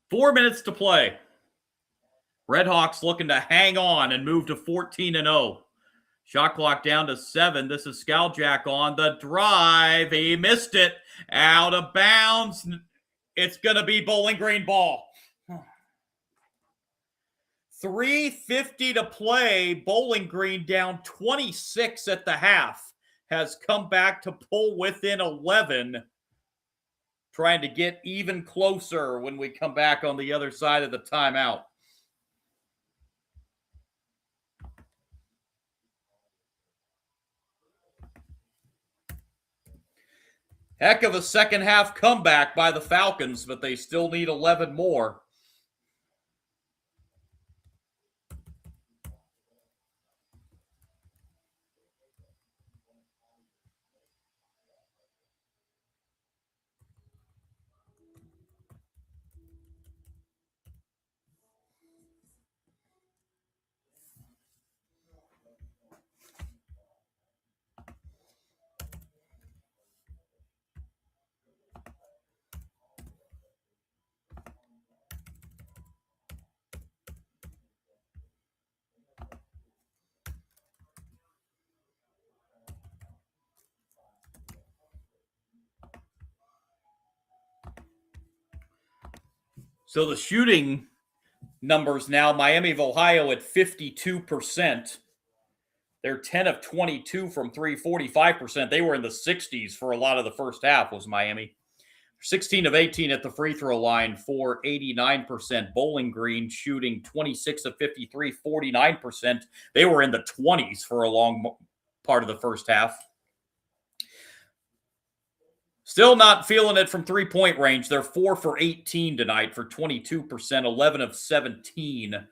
Four minutes to play. Redhawks looking to hang on and move to 14-0. Shot clock down to 7. This is Skaljak on the drive. He missed it. Out of bounds. It's going to be Bowling Green ball. 3:50 to play. Bowling Green down 26 at the half. Has come back to pull within 11. Trying to get even closer when we come back on the other side of the timeout. Heck of a second half comeback by the Falcons, but they still need 11 more. So the shooting numbers now, Miami of Ohio at 52%. They're 10 of 22 from 3, 45%. They were in the 60s for a lot of the first half was Miami. 16 of 18 at the free throw line for 89%. Bowling Green shooting 26 of 53, 49%. They were in the 20s for a long part of the first half. Still not feeling it from three-point range. They're 4 for 18 tonight for 22%, 11 of 17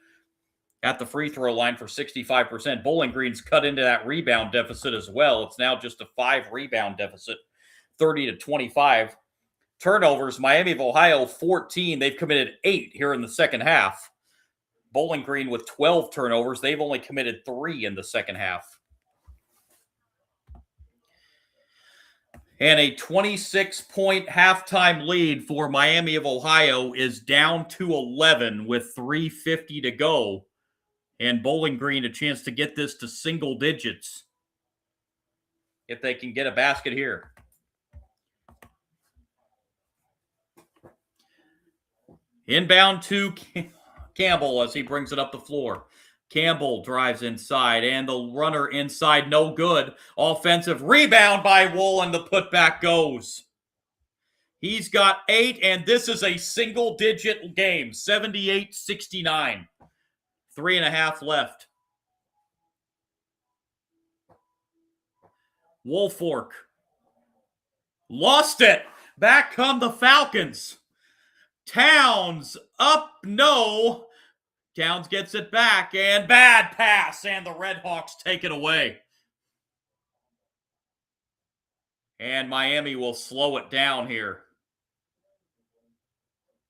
at the free throw line for 65%. Bowling Green's cut into that rebound deficit as well. It's now just a 5 rebound deficit, 30-25. turnovers. Miami of Ohio, 14. They've committed 8 here in the second half. Bowling Green with 12 turnovers. They've only committed 3 in the second half. And a 26-point halftime lead for Miami of Ohio is down to 11 with 3:50 to go. And Bowling Green a chance to get this to single digits if they can get a basket here. Inbound to Campbell as he brings it up the floor. Campbell drives inside, and the runner inside, no good. Offensive rebound by Wool, and the putback goes. He's got 8, and this is a single-digit game, 78-69. 3.5 left. Woolfolk lost it. Back come the Falcons. Towns up, no. Towns gets it back, and bad pass, and the Redhawks take it away. And Miami will slow it down here.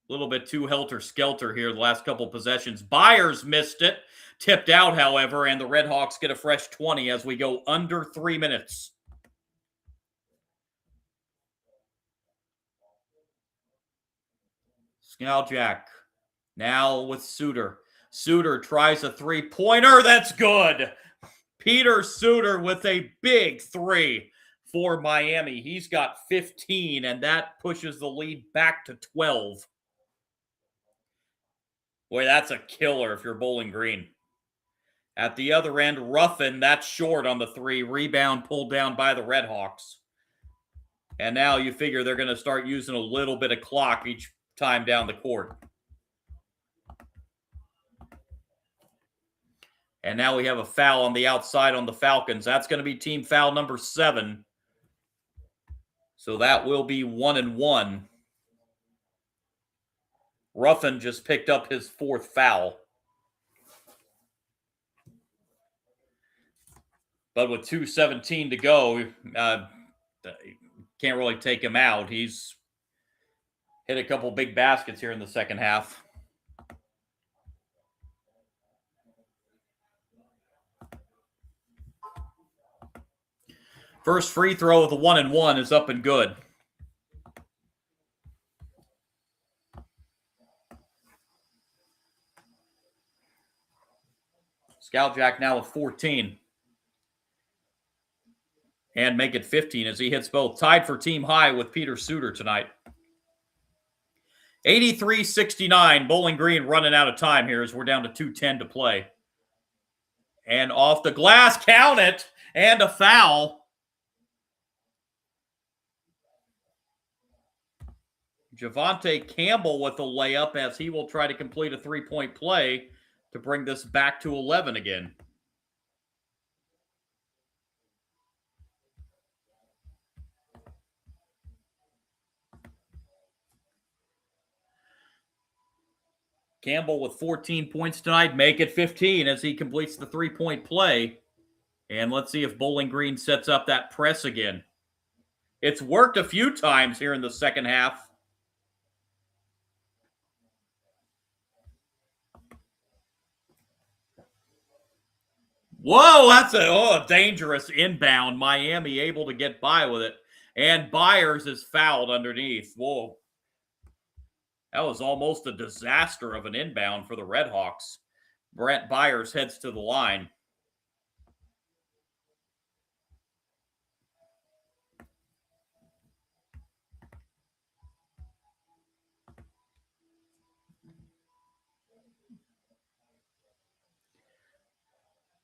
A little bit too helter-skelter here the last couple possessions. Byers missed it. Tipped out, however, and the Redhawks get a fresh 20 as we go under 3 minutes. Skaljak now with Suter. Suter tries a three-pointer. That's good. Peter Suter with a big 3 for Miami. He's got 15, and that pushes the lead back to 12. Boy, that's a killer if you're Bowling Green. At the other end, Ruffin, that's short on the 3. Rebound pulled down by the Redhawks. And now you figure they're going to start using a little bit of clock each time down the court. And now we have a foul on the outside on the Falcons. That's going to be team foul number 7. So that will be 1-1. Ruffin just picked up his 4th foul. But with 2:17 to go, can't really take him out. He's hit a couple big baskets here in the second half. First free throw with a 1-1 is up and good. Skaljak now with 14. And make it 15 as he hits both. Tied for team high with Peter Suter tonight. 83-69. Bowling Green running out of time here as we're down to 2:10 to play. And off the glass, count it, and a foul. Javonte Campbell with the layup as he will try to complete a 3-point play to bring this back to 11 again. Campbell with 14 points tonight, make it 15 as he completes the 3-point play. And let's see if Bowling Green sets up that press again. It's worked a few times here in the second half. Whoa, that's a dangerous inbound. Miami able to get by with it. And Byers is fouled underneath. Whoa. That was almost a disaster of an inbound for the Redhawks. Brent Byers heads to the line.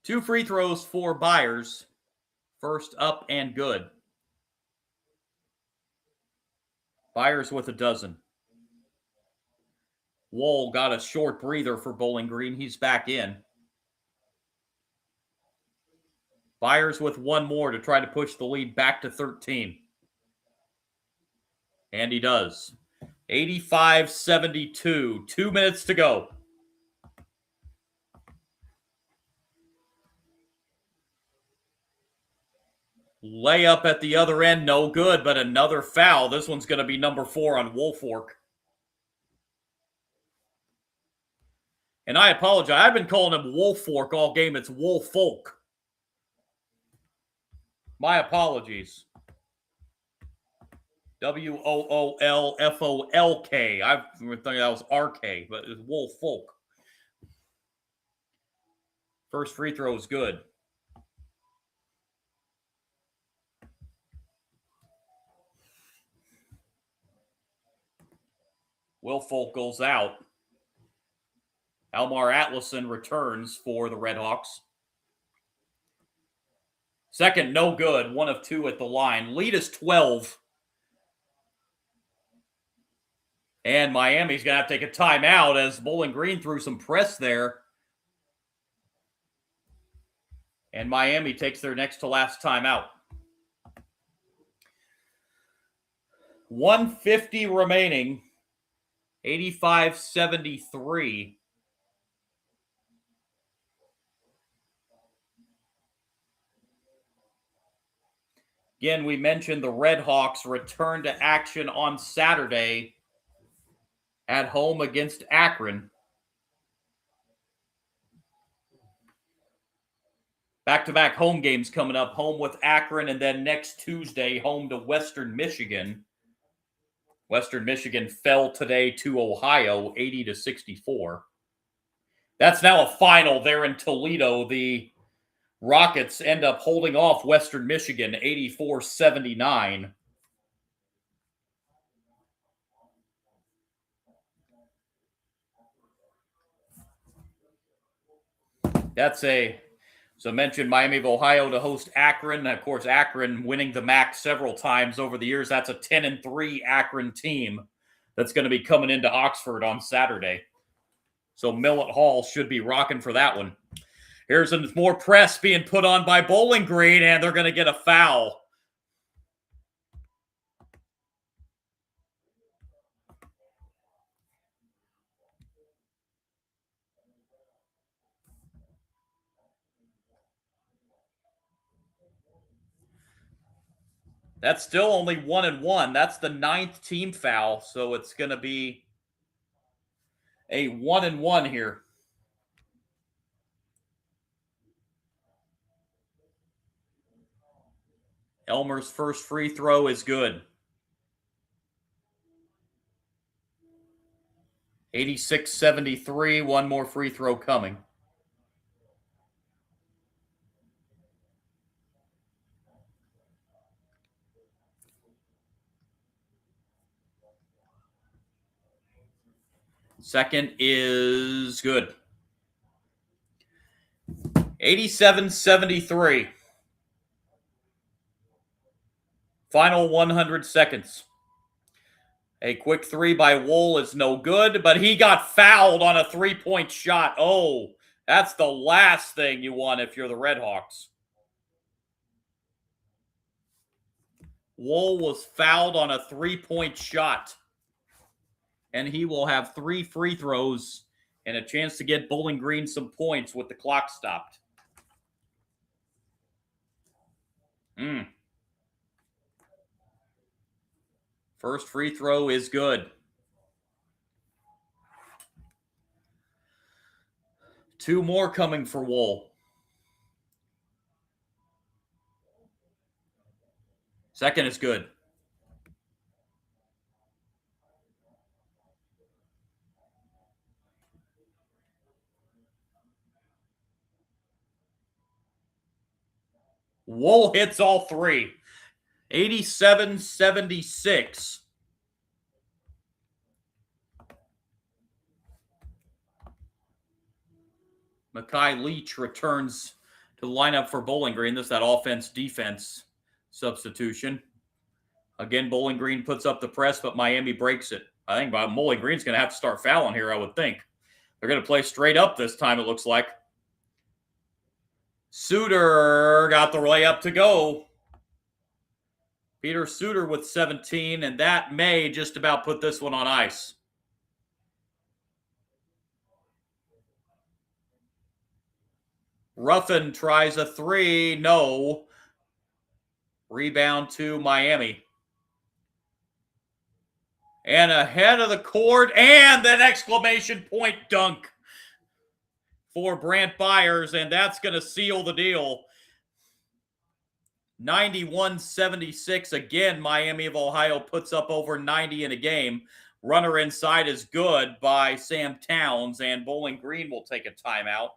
Two free throws for Byers. First up and good. Byers with a dozen. Wool got a short breather for Bowling Green. He's back in. Byers with one more to try to push the lead back to 13. And he does. 85-72. 2 minutes to go. Layup at the other end, no good, but another foul. This one's going to be number 4 on Woolfolk. And I apologize. I've been calling him Woolfolk all game. It's Woolfolk. My apologies. Woolfolk. I think that was RK, but it's Woolfolk. First free throw is good. Woolfolk goes out. Elmar Atlason returns for the Redhawks. Second, no good. 1 of 2 at the line. Lead is 12. And Miami's going to have to take a timeout as Bowling Green threw some press there. And Miami takes their next to last timeout. 150 remaining. 85-73. Again, we mentioned the Redhawks return to action on Saturday at home against Akron. Back-to-back home games coming up. Home with Akron, and then next Tuesday, home to Western Michigan. Western Michigan fell today to Ohio, 80-64. That's now a final there in Toledo. The Rockets end up holding off Western Michigan, 84-79. So mentioned Miami of Ohio to host Akron. Of course, Akron winning the MAC several times over the years. That's a 10-3 Akron team that's going to be coming into Oxford on Saturday. So Millett Hall should be rocking for that one. Here's some more press being put on by Bowling Green, and they're going to get a foul. That's still only 1-1. That's the 9th team foul, so it's going to be a 1-1 here. Elmer's first free throw is good. 86-73, one more free throw coming. Second is good. 87-73. Final 100 seconds. A quick 3 by Wool is no good, but he got fouled on a 3-point shot. Oh, that's the last thing you want if you're the Redhawks. Wool was fouled on a 3-point shot. And he will have 3 free throws and a chance to get Bowling Green some points with the clock stopped. First free throw is good. 2 more coming for Wool. Second is good. Wool hits all 3. 87-76. Mekhi Leach returns to the lineup for Bowling Green. This is that offense-defense substitution. Again, Bowling Green puts up the press, but Miami breaks it. I think Bowling Green's going to have to start fouling here, I would think. They're going to play straight up this time, it looks like. Suter got the layup to go. Peter Suter with 17, and that may just about put this one on ice. Ruffin tries a 3. No. Rebound to Miami. And ahead of the court, and an exclamation point dunk for Brant Byers, and that's going to seal the deal. 91-76. Again, Miami of Ohio puts up over 90 in a game. Runner inside is good by Sam Towns, and Bowling Green will take a timeout.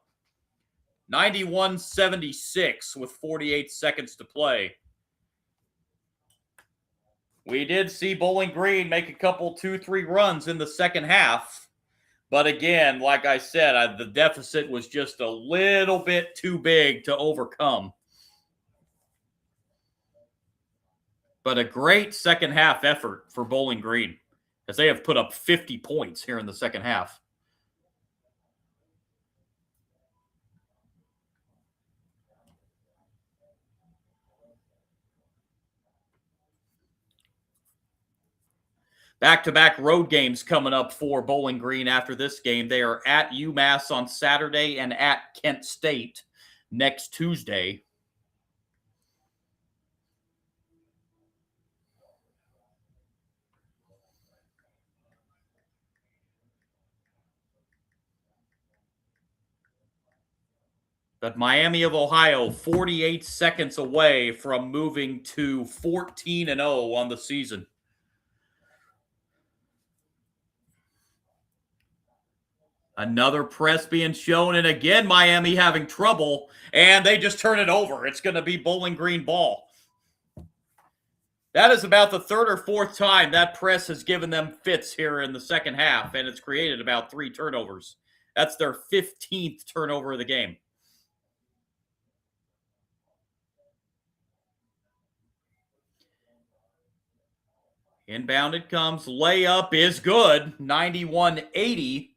91-76 with 48 seconds to play. We did see Bowling Green make a couple 2-3 runs in the second half. But again, like I said, the deficit was just a little bit too big to overcome. But a great second half effort for Bowling Green, as they have put up 50 points here in the second half. Back-to-back road games coming up for Bowling Green after this game. They are at UMass on Saturday and at Kent State next Tuesday. But Miami of Ohio, 48 seconds away from moving to 14-0 on the season. Another press being shown, and again, Miami having trouble, and they just turn it over. It's going to be Bowling Green ball. That is about the third or fourth time that press has given them fits here in the second half, and it's created about 3 turnovers. That's their 15th turnover of the game. Inbound it comes. Layup is good. 91-80.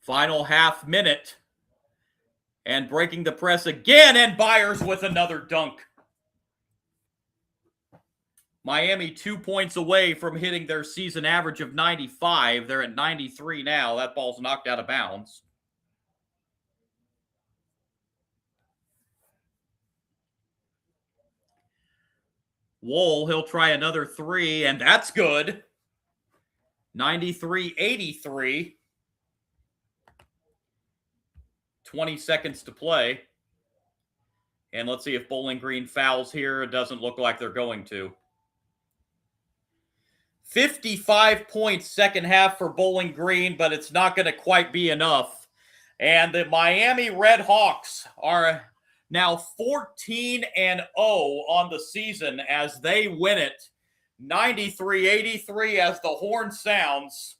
Final half minute. And breaking the press again, and Byers with another dunk. Miami 2 points away from hitting their season average of 95. They're at 93 now. That ball's knocked out of bounds. Wohl, he'll try another 3, and that's good. 93-83. 20 seconds to play. And let's see if Bowling Green fouls here. It doesn't look like they're going to. 55 points second half for Bowling Green, but it's not going to quite be enough. And the Miami Redhawks are now 14-0 on the season as they win it. 93-83 as the horn sounds.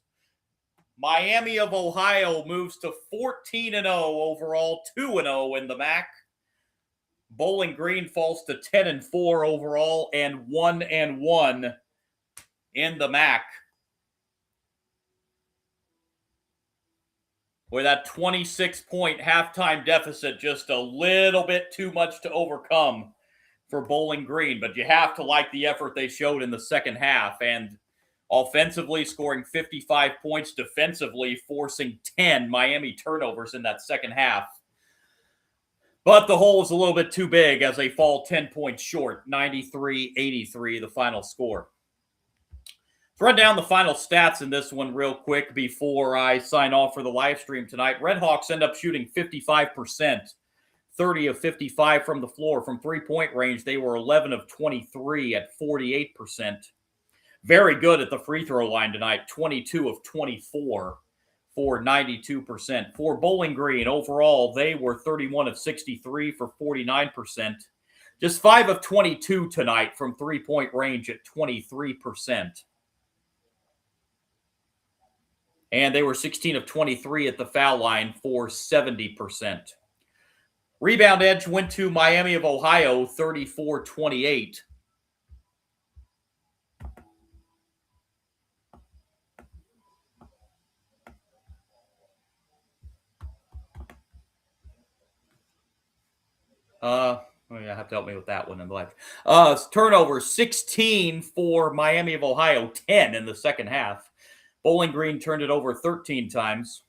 Miami of Ohio moves to 14-0 overall, 2-0 in the MAC. Bowling Green falls to 10-4 overall and 1-1 in the MAC. With that 26-point halftime deficit, just a little bit too much to overcome for Bowling Green. But you have to like the effort they showed in the second half. And offensively, scoring 55 points, defensively, forcing 10 Miami turnovers in that second half. But the hole is a little bit too big as they fall 10 points short, 93-83, the final score. Let's run down the final stats in this one real quick before I sign off for the live stream tonight. Redhawks end up shooting 55%, 30 of 55 from the floor. From three-point range, they were 11 of 23 at 48%. Very good at the free throw line tonight, 22 of 24 for 92%. For Bowling Green, overall, they were 31 of 63 for 49%. Just 5 of 22 tonight from three-point range at 23%. And they were 16 of 23 at the foul line for 70%. Rebound edge went to Miami of Ohio, 34-28. You have to help me with that one in the live. Turnover 16 for Miami of Ohio, 10 in the second half. Bowling Green turned it over 13 times.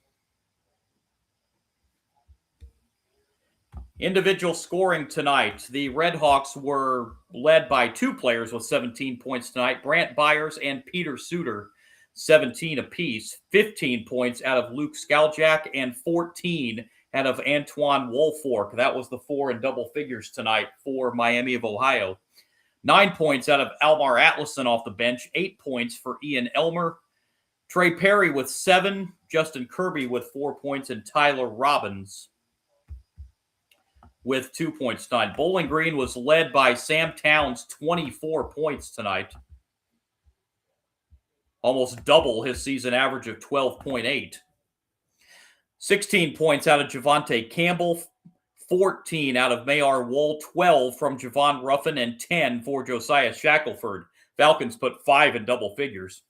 Individual scoring tonight. The Redhawks were led by 2 players with 17 points tonight. Brant Byers and Peter Suter, 17 apiece. 15 points out of Luke Skaljak and 14 out of Antoine Woolfork. That was the 4 in double figures tonight for Miami of Ohio. 9 points out of Almar Atlason off the bench. 8 points for Ian Elmer. Trey Perry with 7. Justin Kirby with 4 points. And Tyler Robbins with 2 points tonight. Bowling Green was led by Sam Towns, 24 points tonight. Almost double his season average of 12.8. 16 points out of Javante Campbell, 14 out of Mayar Wool, 12 from Javon Ruffin, and 10 for Josiah Shackelford. Falcons put 5 in double figures.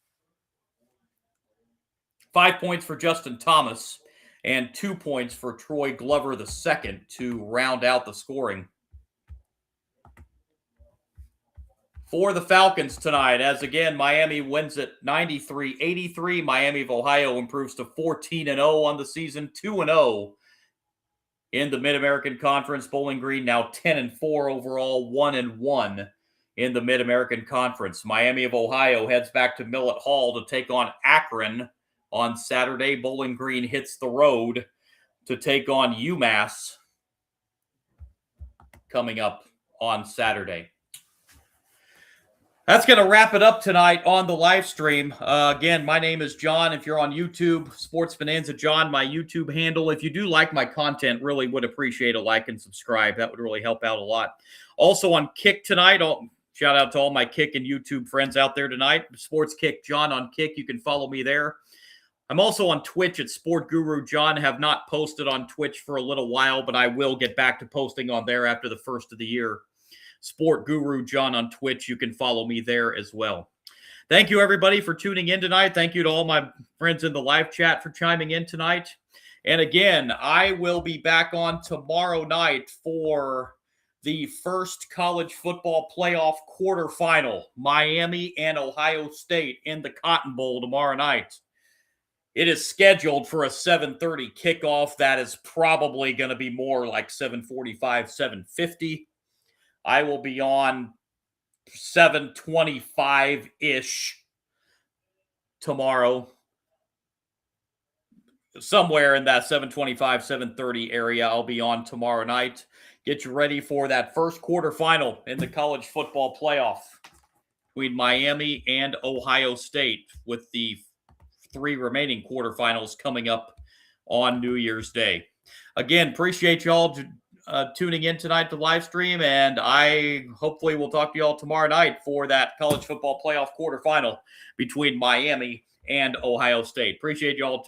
5 points for Justin Thomas and 2 points for Troy Glover II to round out the scoring. For the Falcons tonight, as again, Miami wins at 93-83. Miami of Ohio improves to 14-0 on the season, 2-0 in the Mid-American Conference. Bowling Green now 10-4 overall, 1-1 in the Mid-American Conference. Miami of Ohio heads back to Millett Hall to take on Akron on Saturday. Bowling Green hits the road to take on UMass coming up on Saturday. That's going to wrap it up tonight on the live stream. Again, my name is John. If you're on YouTube, Sports Bonanza John, my YouTube handle. If you do like my content, really would appreciate a like and subscribe. That would really help out a lot. Also on Kick tonight, shout out to all my Kick and YouTube friends out there tonight. Sports Kick John on Kick. You can follow me there. I'm also on Twitch at Sport Guru John. Have not posted on Twitch for a little while, but I will get back to posting on there after the first of the year. Sport Guru John on Twitch. You can follow me there as well. Thank you, everybody, for tuning in tonight. Thank you to all my friends in the live chat for chiming in tonight. And again, I will be back on tomorrow night for the first college football playoff quarterfinal, Miami and Ohio State in the Cotton Bowl tomorrow night. It is scheduled for a 7:30 kickoff. That is probably going to be more like 7:45, 7:50. I will be on 7:25-ish tomorrow. Somewhere in that 7:25, 7:30 area, I'll be on tomorrow night. Get you ready for that first quarterfinal in the college football playoff between Miami and Ohio State, with the 3 remaining quarterfinals coming up on New Year's Day. Again, appreciate y'all tuning in tonight to live stream, and I hopefully will talk to y'all tomorrow night for that college football playoff quarterfinal between Miami and Ohio State. Appreciate y'all